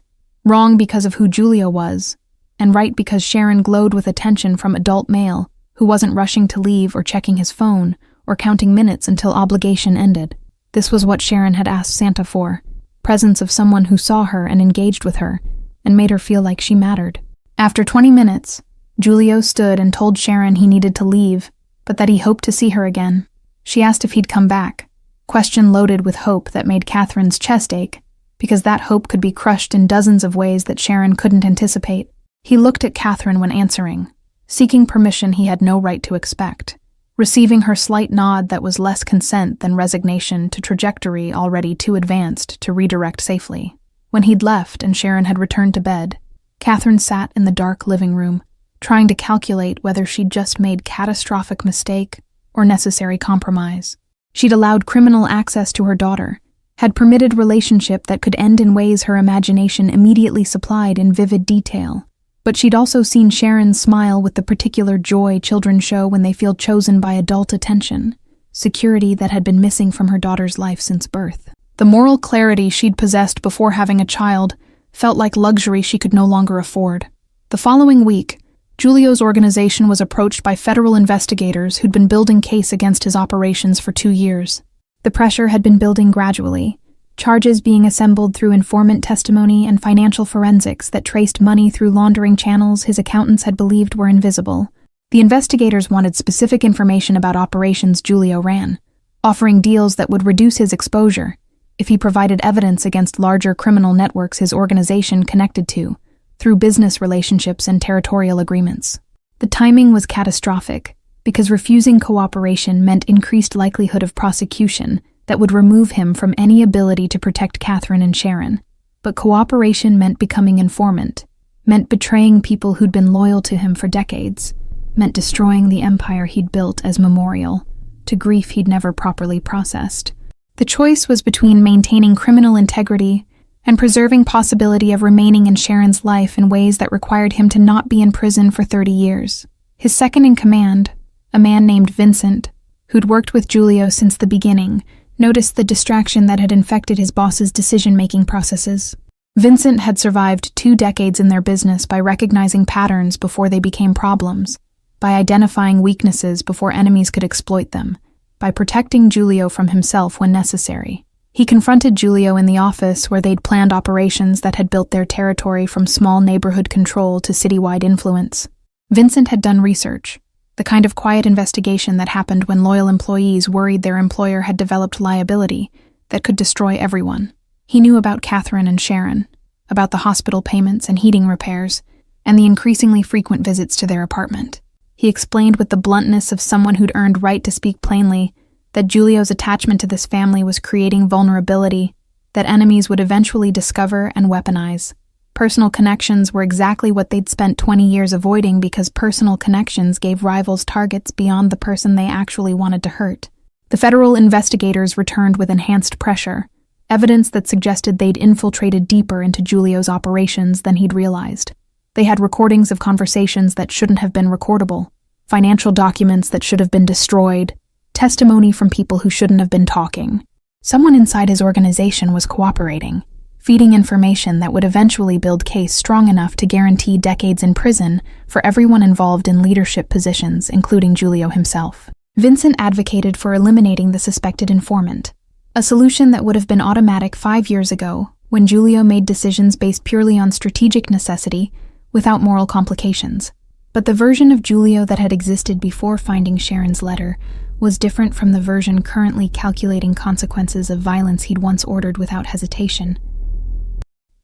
Wrong because of who Julio was, and right because Sharon glowed with attention from adult male who wasn't rushing to leave or checking his phone or counting minutes until obligation ended. This was what Sharon had asked Santa for, presence of someone who saw her and engaged with her and made her feel like she mattered. After 20 minutes, Julio stood and told Sharon he needed to leave, but that he hoped to see her again. She asked if he'd come back, question loaded with hope that made Catherine's chest ache, because that hope could be crushed in dozens of ways that Sharon couldn't anticipate. He looked at Catherine when answering, seeking permission he had no right to expect, receiving her slight nod that was less consent than resignation to trajectory already too advanced to redirect safely. When he'd left and Sharon had returned to bed, Catherine sat in the dark living room, trying to calculate whether she'd just made catastrophic mistake or necessary compromise. She'd allowed criminal access to her daughter, had permitted relationship that could end in ways her imagination immediately supplied in vivid detail. But she'd also seen Sharon smile with the particular joy children show when they feel chosen by adult attention, security that had been missing from her daughter's life since birth. The moral clarity she'd possessed before having a child felt like luxury she could no longer afford. The following week, Julio's organization was approached by federal investigators who'd been building case against his operations for 2 years. The pressure had been building gradually, charges being assembled through informant testimony and financial forensics that traced money through laundering channels his accountants had believed were invisible. The investigators wanted specific information about operations Julio ran, offering deals that would reduce his exposure if he provided evidence against larger criminal networks his organization connected to, through business relationships and territorial agreements. The timing was catastrophic, because refusing cooperation meant increased likelihood of prosecution that would remove him from any ability to protect Catherine and Sharon. But cooperation meant becoming informant, meant betraying people who'd been loyal to him for decades, meant destroying the empire he'd built as memorial to grief he'd never properly processed. The choice was between maintaining criminal integrity and preserving possibility of remaining in Sharon's life in ways that required him to not be in prison for 30 years. His second in command, a man named Vincent, who'd worked with Julio since the beginning, noticed the distraction that had infected his boss's decision-making processes. Vincent had survived 2 decades in their business by recognizing patterns before they became problems, by identifying weaknesses before enemies could exploit them, by protecting Julio from himself when necessary. He confronted Julio in the office where they'd planned operations that had built their territory from small neighborhood control to citywide influence. Vincent had done research, the kind of quiet investigation that happened when loyal employees worried their employer had developed liability that could destroy everyone. He knew about Catherine and Sharon, about the hospital payments and heating repairs, and the increasingly frequent visits to their apartment. He explained with the bluntness of someone who'd earned right to speak plainly that Julio's attachment to this family was creating vulnerability that enemies would eventually discover and weaponize. Personal connections were exactly what they'd spent 20 years avoiding because personal connections gave rivals targets beyond the person they actually wanted to hurt. The federal investigators returned with enhanced pressure, evidence that suggested they'd infiltrated deeper into Julio's operations than he'd realized. They had recordings of conversations that shouldn't have been recordable, financial documents that should have been destroyed, testimony from people who shouldn't have been talking. Someone inside his organization was cooperating, feeding information that would eventually build case strong enough to guarantee decades in prison for everyone involved in leadership positions, including Julio himself. Vincent advocated for eliminating the suspected informant, a solution that would have been automatic 5 years ago when Julio made decisions based purely on strategic necessity without moral complications. But the version of Julio that had existed before finding Sharon's letter was different from the version currently calculating consequences of violence he'd once ordered without hesitation.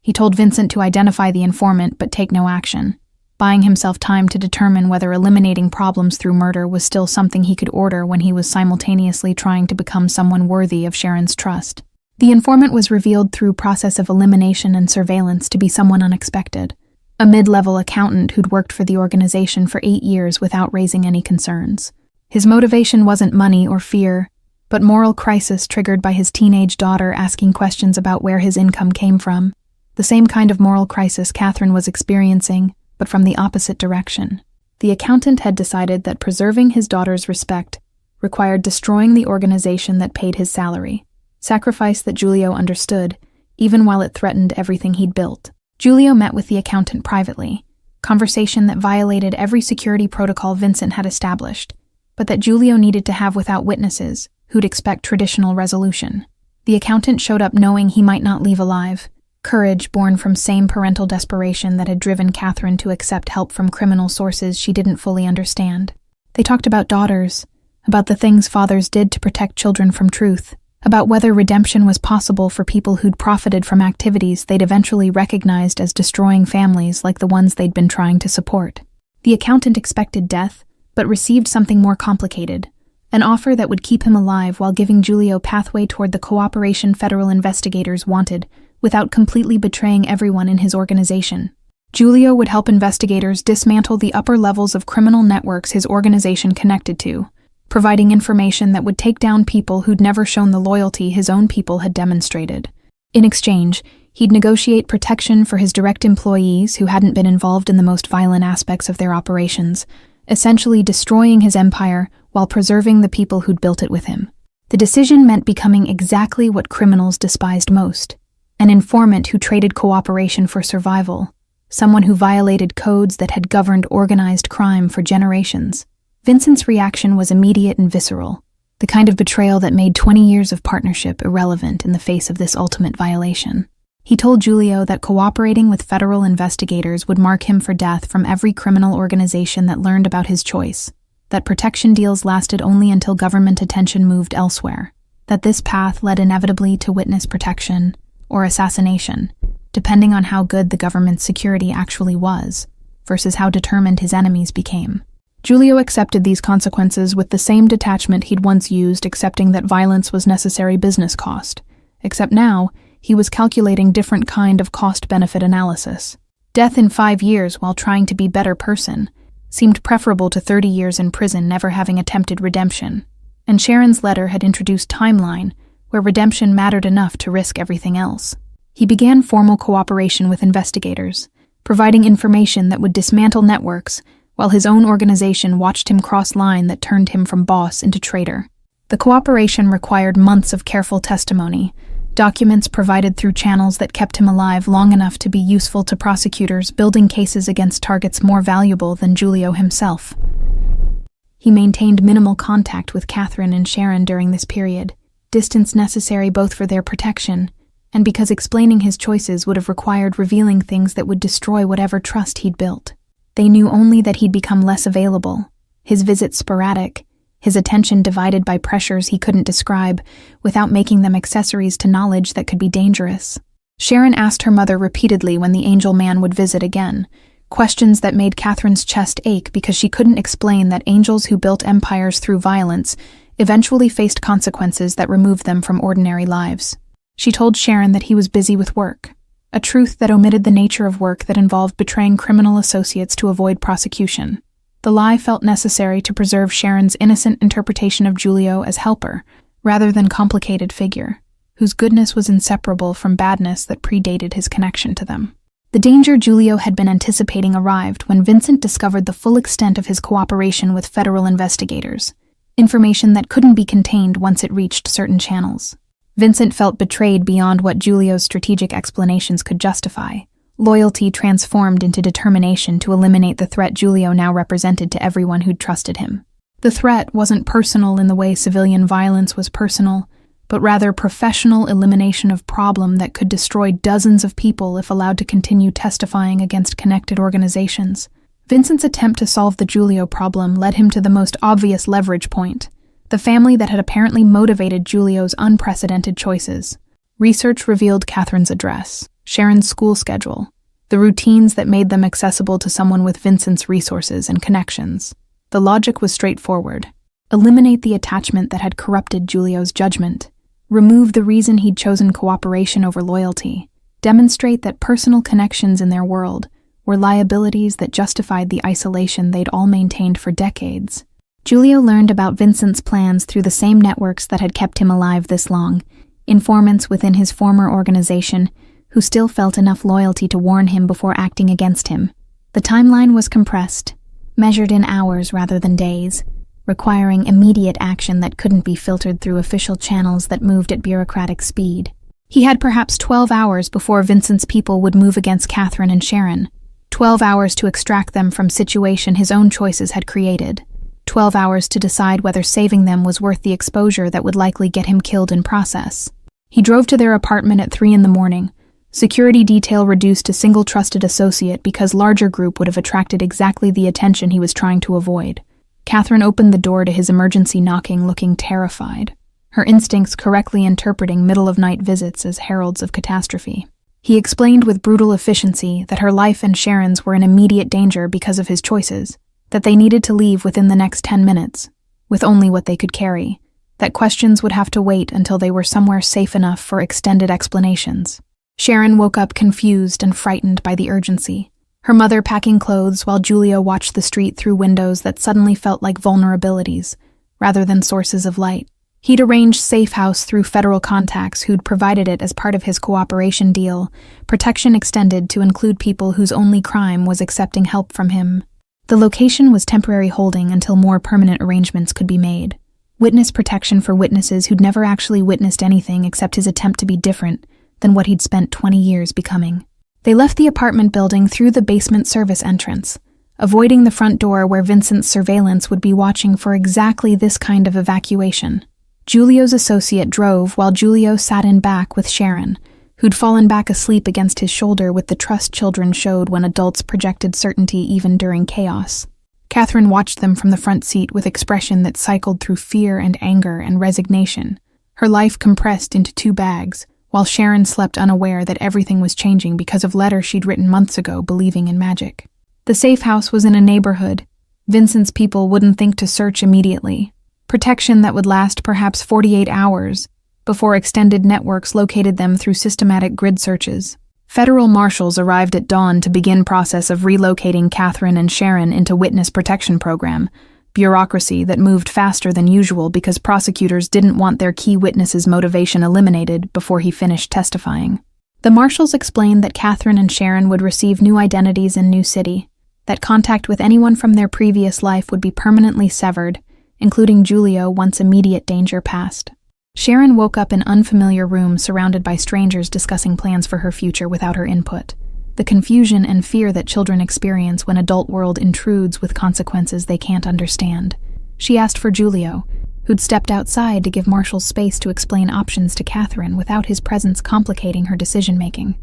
He told Vincent to identify the informant but take no action, buying himself time to determine whether eliminating problems through murder was still something he could order when he was simultaneously trying to become someone worthy of Sharon's trust. The informant was revealed through process of elimination and surveillance to be someone unexpected, a mid-level accountant who'd worked for the organization for 8 years without raising any concerns. His motivation wasn't money or fear, but moral crisis triggered by his teenage daughter asking questions about where his income came from. The same kind of moral crisis Catherine was experiencing, but from the opposite direction. The accountant had decided that preserving his daughter's respect required destroying the organization that paid his salary, sacrifice that Julio understood, even while it threatened everything he'd built. Giulio met with the accountant privately, conversation that violated every security protocol Vincent had established, but that Giulio needed to have without witnesses, who'd expect traditional resolution. The accountant showed up knowing he might not leave alive, courage born from same parental desperation that had driven Catherine to accept help from criminal sources she didn't fully understand. They talked about daughters, about the things fathers did to protect children from truth, about whether redemption was possible for people who'd profited from activities they'd eventually recognized as destroying families like the ones they'd been trying to support. The accountant expected death, but received something more complicated, an offer that would keep him alive while giving Giulio pathway toward the cooperation federal investigators wanted, without completely betraying everyone in his organization. Giulio would help investigators dismantle the upper levels of criminal networks his organization connected to, providing information that would take down people who'd never shown the loyalty his own people had demonstrated. In exchange, he'd negotiate protection for his direct employees who hadn't been involved in the most violent aspects of their operations, essentially destroying his empire while preserving the people who'd built it with him. The decision meant becoming exactly what criminals despised most: an informant who traded cooperation for survival, someone who violated codes that had governed organized crime for generations. Vincent's reaction was immediate and visceral, the kind of betrayal that made 20 years of partnership irrelevant in the face of this ultimate violation. He told Giulio that cooperating with federal investigators would mark him for death from every criminal organization that learned about his choice, that protection deals lasted only until government attention moved elsewhere, that this path led inevitably to witness protection or assassination, depending on how good the government's security actually was, versus how determined his enemies became. Giulio accepted these consequences with the same detachment he'd once used accepting that violence was necessary business cost, except now he was calculating different kind of cost-benefit analysis. Death in 5 years while trying to be a better person seemed preferable to 30 years in prison never having attempted redemption, and Sharon's letter had introduced timeline where redemption mattered enough to risk everything else. He began formal cooperation with investigators, providing information that would dismantle networks while his own organization watched him cross line that turned him from boss into traitor. The cooperation required months of careful testimony, documents provided through channels that kept him alive long enough to be useful to prosecutors building cases against targets more valuable than Giulio himself. He maintained minimal contact with Catherine and Sharon during this period, distance necessary both for their protection and because explaining his choices would have required revealing things that would destroy whatever trust he'd built. They knew only that he'd become less available, his visits sporadic, his attention divided by pressures he couldn't describe, without making them accessories to knowledge that could be dangerous. Sharon asked her mother repeatedly when the angel man would visit again, questions that made Catherine's chest ache because she couldn't explain that angels who built empires through violence eventually faced consequences that removed them from ordinary lives. She told Sharon that he was busy with work, a truth that omitted the nature of work that involved betraying criminal associates to avoid prosecution. The lie felt necessary to preserve Sharon's innocent interpretation of Giulio as helper, rather than complicated figure, whose goodness was inseparable from badness that predated his connection to them. The danger Giulio had been anticipating arrived when Vincent discovered the full extent of his cooperation with federal investigators, information that couldn't be contained once it reached certain channels. Vincent felt betrayed beyond what Giulio's strategic explanations could justify. Loyalty transformed into determination to eliminate the threat Giulio now represented to everyone who'd trusted him. The threat wasn't personal in the way civilian violence was personal, but rather professional elimination of problem that could destroy dozens of people if allowed to continue testifying against connected organizations. Vincent's attempt to solve the Giulio problem led him to the most obvious leverage point: the family that had apparently motivated Giulio's unprecedented choices. Research revealed Catherine's address, Sharon's school schedule, the routines that made them accessible to someone with Vincent's resources and connections. The logic was straightforward. Eliminate the attachment that had corrupted Giulio's judgment. Remove the reason he'd chosen cooperation over loyalty. Demonstrate that personal connections in their world were liabilities that justified the isolation they'd all maintained for decades. Giulio learned about Vincent's plans through the same networks that had kept him alive this long, informants within his former organization who still felt enough loyalty to warn him before acting against him. The timeline was compressed, measured in hours rather than days, requiring immediate action that couldn't be filtered through official channels that moved at bureaucratic speed. He had perhaps 12 hours before Vincent's people would move against Catherine and Sharon. 12 hours to extract them from situation his own choices had created. 12 hours to decide whether saving them was worth the exposure that would likely get him killed in process. He drove to their apartment at 3 a.m. Security detail reduced to single trusted associate because larger group would have attracted exactly the attention he was trying to avoid. Catherine opened the door to his emergency knocking, looking terrified, her instincts correctly interpreting middle-of-night visits as heralds of catastrophe. He explained with brutal efficiency that her life and Sharon's were in immediate danger because of his choices, that they needed to leave within the next 10 minutes, with only what they could carry, that questions would have to wait until they were somewhere safe enough for extended explanations. Sharon woke up confused and frightened by the urgency, her mother packing clothes while Julia watched the street through windows that suddenly felt like vulnerabilities, rather than sources of light. He'd arranged safe house through federal contacts who'd provided it as part of his cooperation deal, protection extended to include people whose only crime was accepting help from him. The location was temporary holding until more permanent arrangements could be made. Witness protection for witnesses who'd never actually witnessed anything except his attempt to be different than what he'd spent 20 years becoming. They left the apartment building through the basement service entrance, avoiding the front door where Vincent's surveillance would be watching for exactly this kind of evacuation. Julio's associate drove while Julio sat in back with Sharon, who'd fallen back asleep against his shoulder with the trust children showed when adults projected certainty even during chaos. Catherine watched them from the front seat with expression that cycled through fear and anger and resignation, her life compressed into 2 bags, while Sharon slept unaware that everything was changing because of letters she'd written months ago believing in magic. The safe house was in a neighborhood. Vincent's people wouldn't think to search immediately. Protection that would last perhaps 48 hours before extended networks located them through systematic grid searches. Federal marshals arrived at dawn to begin process of relocating Catherine and Sharon into witness protection program, bureaucracy that moved faster than usual because prosecutors didn't want their key witness's motivation eliminated before he finished testifying. The marshals explained that Catherine and Sharon would receive new identities in new city, that contact with anyone from their previous life would be permanently severed, including Julio once immediate danger passed. Sharon woke up in unfamiliar room surrounded by strangers discussing plans for her future without her input. The confusion and fear that children experience when adult world intrudes with consequences they can't understand. She asked for Julio, who'd stepped outside to give Marshall space to explain options to Catherine without his presence complicating her decision-making.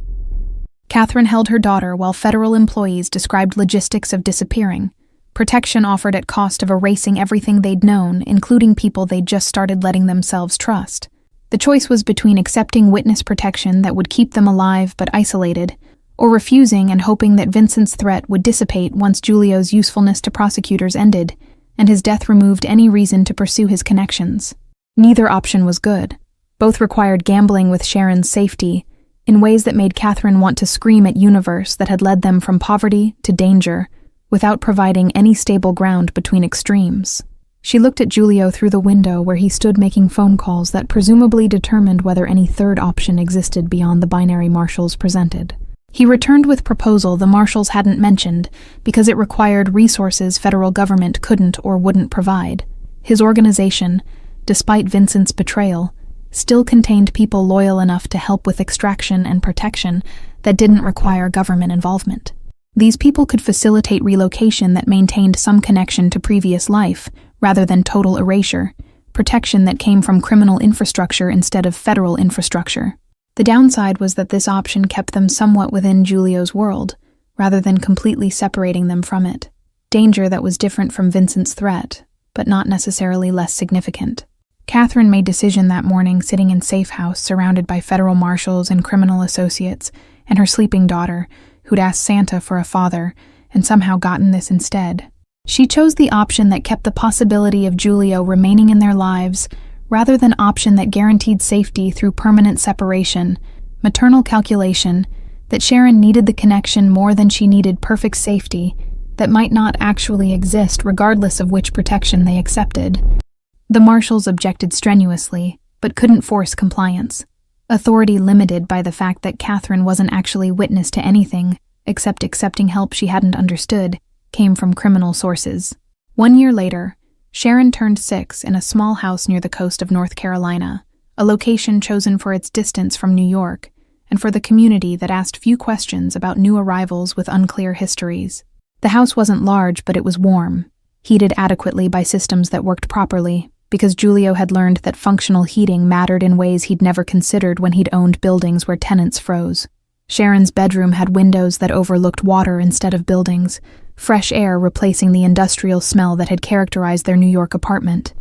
Catherine held her daughter while federal employees described logistics of disappearing, protection offered at cost of erasing everything they'd known, including people they'd just started letting themselves trust. The choice was between accepting witness protection that would keep them alive but isolated, or refusing and hoping that Vincent's threat would dissipate once Julio's usefulness to prosecutors ended, and his death removed any reason to pursue his connections. Neither option was good. Both required gambling with Sharon's safety, in ways that made Catherine want to scream at universe that had led them from poverty to danger, without providing any stable ground between extremes. She looked at Julio through the window where he stood making phone calls that presumably determined whether any third option existed beyond the binary marshals presented. He returned with proposal the marshals hadn't mentioned because it required resources federal government couldn't or wouldn't provide. His organization, despite Vincent's betrayal, still contained people loyal enough to help with extraction and protection that didn't require government involvement. These people could facilitate relocation that maintained some connection to previous life, rather than total erasure, protection that came from criminal infrastructure instead of federal infrastructure. The downside was that this option kept them somewhat within Julio's world, rather than completely separating them from it. Danger that was different from Vincent's threat, but not necessarily less significant. Catherine made decision that morning sitting in safe house surrounded by federal marshals and criminal associates, and her sleeping daughter, who'd asked Santa for a father, and somehow gotten this instead. She chose the option that kept the possibility of Julio remaining in their lives, rather than option that guaranteed safety through permanent separation, maternal calculation, that Sharon needed the connection more than she needed perfect safety, that might not actually exist regardless of which protection they accepted. The marshals objected strenuously, but couldn't force compliance. Authority limited by the fact that Catherine wasn't actually witness to anything, except accepting help she hadn't understood, came from criminal sources. 1 year later, Sharon turned 6 in a small house near the coast of North Carolina, a location chosen for its distance from New York, and for the community that asked few questions about new arrivals with unclear histories. The house wasn't large, but it was warm, heated adequately by systems that worked properly, because Giulio had learned that functional heating mattered in ways he'd never considered when he'd owned buildings where tenants froze. Sharon's bedroom had windows that overlooked water instead of buildings, fresh air replacing the industrial smell that had characterized their New York apartment.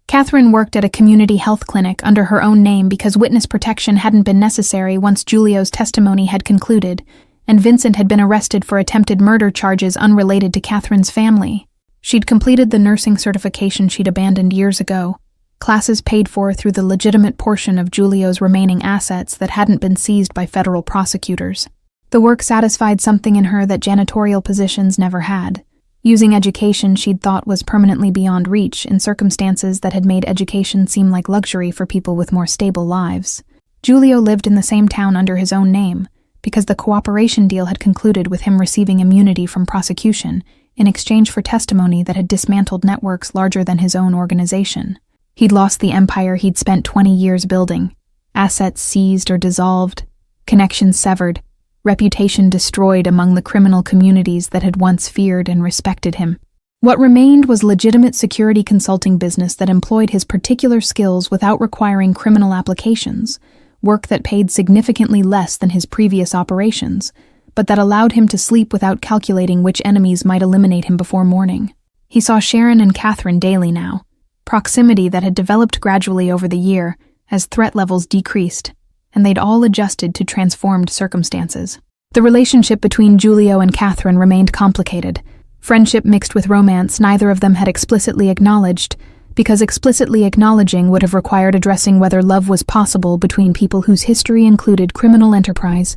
Catherine worked at a community health clinic under her own name because witness protection hadn't been necessary once Giulio's testimony had concluded, and Vincent had been arrested for attempted murder charges unrelated to Catherine's family. She'd completed the nursing certification she'd abandoned years ago, classes paid for through the legitimate portion of Giulio's remaining assets that hadn't been seized by federal prosecutors. The work satisfied something in her that janitorial positions never had, using education she'd thought was permanently beyond reach in circumstances that had made education seem like luxury for people with more stable lives. Giulio lived in the same town under his own name, because the cooperation deal had concluded with him receiving immunity from prosecution in exchange for testimony that had dismantled networks larger than his own organization. He'd lost the empire he'd spent 20 years building, assets seized or dissolved, connections severed, reputation destroyed among the criminal communities that had once feared and respected him. What remained was legitimate security consulting business that employed his particular skills without requiring criminal applications, work that paid significantly less than his previous operations, but that allowed him to sleep without calculating which enemies might eliminate him before morning. He saw Sharon and Catherine daily now, proximity that had developed gradually over the year as threat levels decreased, and they'd all adjusted to transformed circumstances. The relationship between Giulio and Catherine remained complicated. Friendship mixed with romance neither of them had explicitly acknowledged, because explicitly acknowledging would have required addressing whether love was possible between people whose history included criminal enterprise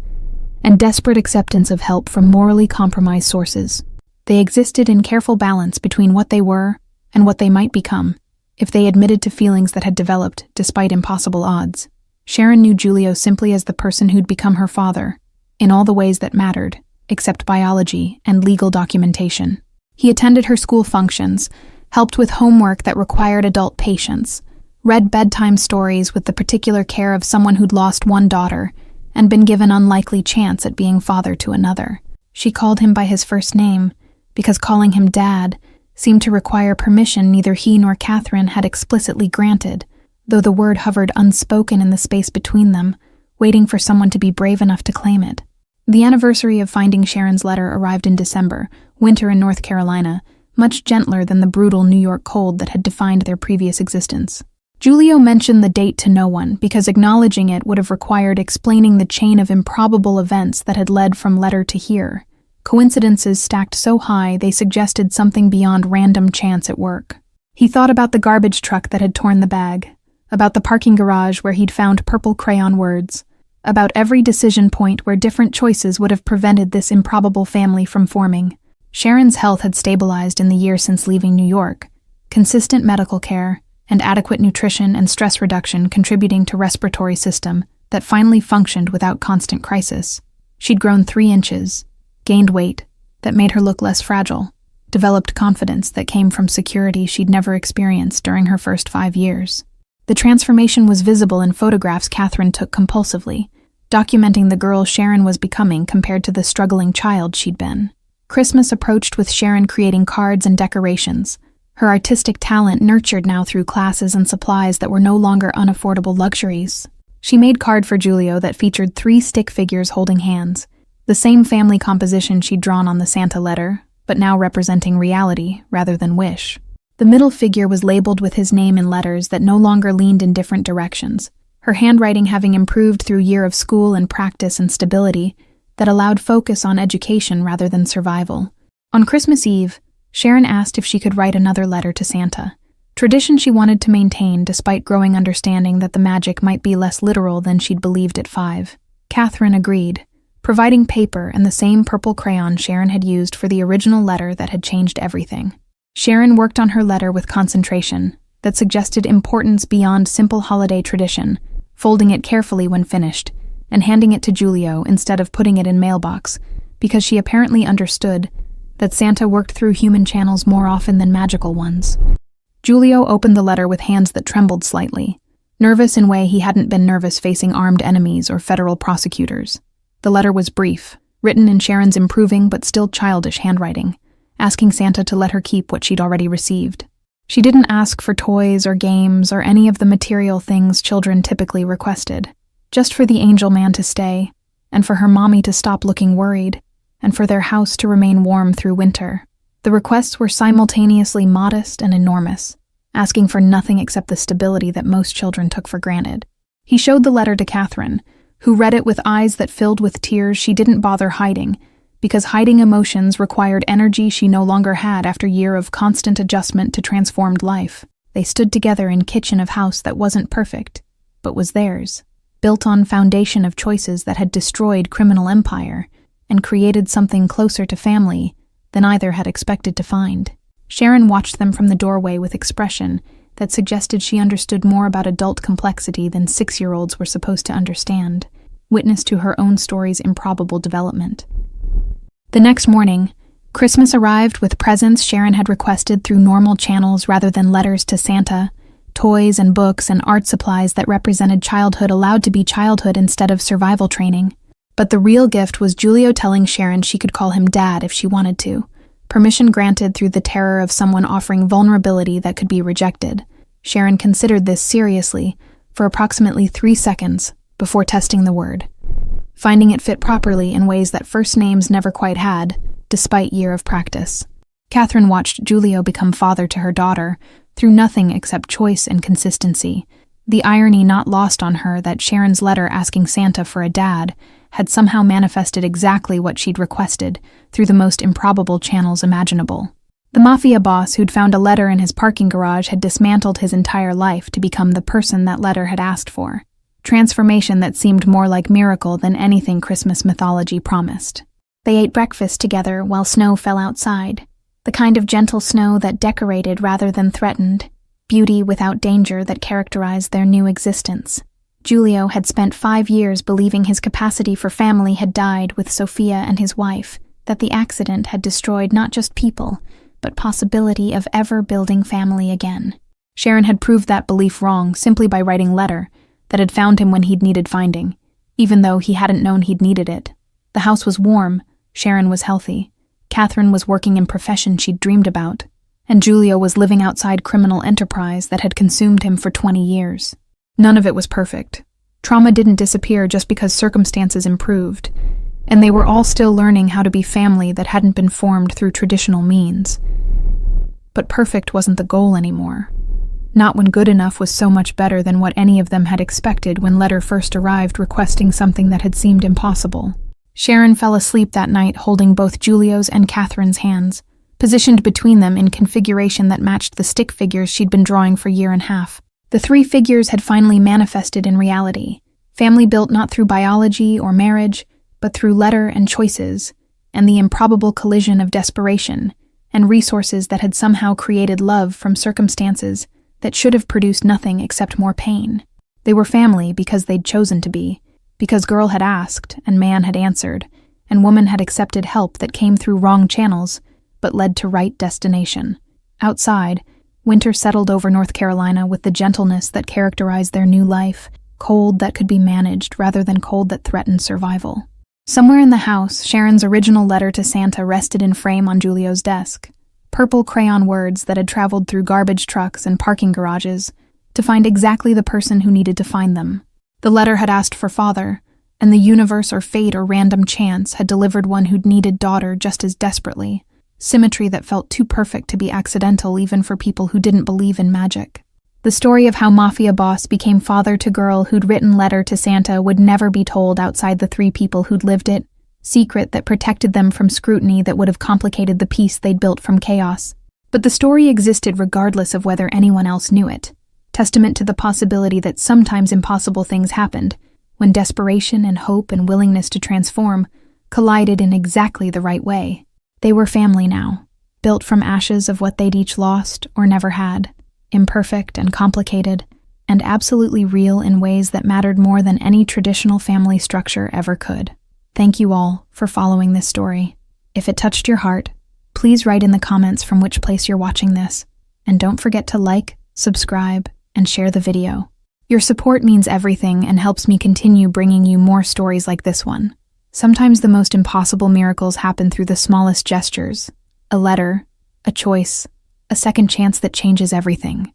and desperate acceptance of help from morally compromised sources. They existed in careful balance between what they were and what they might become, if they admitted to feelings that had developed despite impossible odds. Sharon knew Giulio simply as the person who'd become her father, in all the ways that mattered, except biology and legal documentation. He attended her school functions, helped with homework that required adult patience, read bedtime stories with the particular care of someone who'd lost one daughter and been given unlikely chance at being father to another. She called him by his first name, because calling him Dad seemed to require permission neither he nor Catherine had explicitly granted, though the word hovered unspoken in the space between them, waiting for someone to be brave enough to claim it. The anniversary of finding Sharon's letter arrived in December, winter in North Carolina, much gentler than the brutal New York cold that had defined their previous existence. Giulio mentioned the date to no one because acknowledging it would have required explaining the chain of improbable events that had led from letter to here. Coincidences stacked so high they suggested something beyond random chance at work. He thought about the garbage truck that had torn the bag, about the parking garage where he'd found purple crayon words, about every decision point where different choices would have prevented this improbable family from forming. Sharon's health had stabilized in the year since leaving New York, consistent medical care, and adequate nutrition and stress reduction contributing to respiratory system that finally functioned without constant crisis. She'd grown 3 inches, gained weight that made her look less fragile, developed confidence that came from security she'd never experienced during her first 5 years. The transformation was visible in photographs Catherine took compulsively, documenting the girl Sharon was becoming compared to the struggling child she'd been. Christmas approached with Sharon creating cards and decorations, her artistic talent nurtured now through classes and supplies that were no longer unaffordable luxuries. She made card for Giulio that featured 3 stick figures holding hands, the same family composition she'd drawn on the Santa letter, but now representing reality rather than wish. The middle figure was labeled with his name in letters that no longer leaned in different directions, her handwriting having improved through year of school and practice and stability that allowed focus on education rather than survival. On Christmas Eve, Sharon asked if she could write another letter to Santa, tradition she wanted to maintain despite growing understanding that the magic might be less literal than she'd believed at 5. Catherine agreed, providing paper and the same purple crayon Sharon had used for the original letter that had changed everything. Sharon worked on her letter with concentration that suggested importance beyond simple holiday tradition, folding it carefully when finished, and handing it to Giulio instead of putting it in mailbox, because she apparently understood that Santa worked through human channels more often than magical ones. Giulio opened the letter with hands that trembled slightly, nervous in a way he hadn't been nervous facing armed enemies or federal prosecutors. The letter was brief, written in Sharon's improving but still childish handwriting, asking Santa to let her keep what she'd already received. She didn't ask for toys or games or any of the material things children typically requested, just for the angel man to stay, and for her mommy to stop looking worried, and for their house to remain warm through winter. The requests were simultaneously modest and enormous, asking for nothing except the stability that most children took for granted. He showed the letter to Catherine, who read it with eyes that filled with tears she didn't bother hiding, because hiding emotions required energy she no longer had after a year of constant adjustment to transformed life. They stood together in kitchen of house that wasn't perfect, but was theirs, built on foundation of choices that had destroyed criminal empire and created something closer to family than either had expected to find. Sharon watched them from the doorway with expression that suggested she understood more about adult complexity than 6-year-olds were supposed to understand, witness to her own story's improbable development. The next morning, Christmas arrived with presents Sharon had requested through normal channels rather than letters to Santa, toys and books and art supplies that represented childhood allowed to be childhood instead of survival training. But the real gift was Julio telling Sharon she could call him Dad if she wanted to, permission granted through the terror of someone offering vulnerability that could be rejected. Sharon considered this seriously for approximately 3 seconds before testing the word, finding it fit properly in ways that first names never quite had, despite year of practice. Catherine watched Julio become father to her daughter through nothing except choice and consistency, the irony not lost on her that Sharon's letter asking Santa for a dad had somehow manifested exactly what she'd requested through the most improbable channels imaginable. The Mafia boss who'd found a letter in his parking garage had dismantled his entire life to become the person that letter had asked for. Transformation that seemed more like miracle than anything Christmas mythology promised. They ate breakfast together while snow fell outside, the kind of gentle snow that decorated rather than threatened, beauty without danger that characterized their new existence. Julio had spent 5 years believing his capacity for family had died with Sophia and his wife, that the accident had destroyed not just people, but possibility of ever building family again. Sharon had proved that belief wrong simply by writing letter that had found him when he'd needed finding, even though he hadn't known he'd needed it. The house was warm, Sharon was healthy, Catherine was working in profession she'd dreamed about, and Julio was living outside criminal enterprise that had consumed him for 20 years. None of it was perfect. Trauma didn't disappear just because circumstances improved, and they were all still learning how to be family that hadn't been formed through traditional means. But perfect wasn't the goal anymore. Not when good enough was so much better than what any of them had expected when letter first arrived requesting something that had seemed impossible. Sharon fell asleep that night holding both Julio's and Catherine's hands, positioned between them in configuration that matched the stick figures she'd been drawing for a year and a half. The 3 figures had finally manifested in reality, family built not through biology or marriage, but through letter and choices, and the improbable collision of desperation and resources that had somehow created love from circumstances that should have produced nothing except more pain. They were family because they'd chosen to be, because girl had asked and man had answered, and woman had accepted help that came through wrong channels but led to right destination. Outside, winter settled over North Carolina with the gentleness that characterized their new life, cold that could be managed rather than cold that threatened survival. Somewhere in the house, Sharon's original letter to Santa rested in frame on Julio's desk, purple crayon words that had traveled through garbage trucks and parking garages to find exactly the person who needed to find them. The letter had asked for father, and the universe or fate or random chance had delivered one who'd needed daughter just as desperately. Symmetry that felt too perfect to be accidental even for people who didn't believe in magic. The story of how Mafia boss became father to girl who'd written letter to Santa would never be told outside the 3 people who'd lived it, secret that protected them from scrutiny that would have complicated the peace they'd built from chaos. But the story existed regardless of whether anyone else knew it, testament to the possibility that sometimes impossible things happened, when desperation and hope and willingness to transform collided in exactly the right way. They were family now, built from ashes of what they'd each lost or never had, imperfect and complicated, and absolutely real in ways that mattered more than any traditional family structure ever could. Thank you all for following this story. If it touched your heart, please write in the comments from which place you're watching this, and don't forget to like, subscribe, and share the video. Your support means everything and helps me continue bringing you more stories like this one. Sometimes the most impossible miracles happen through the smallest gestures. A letter, a choice, a second chance that changes everything.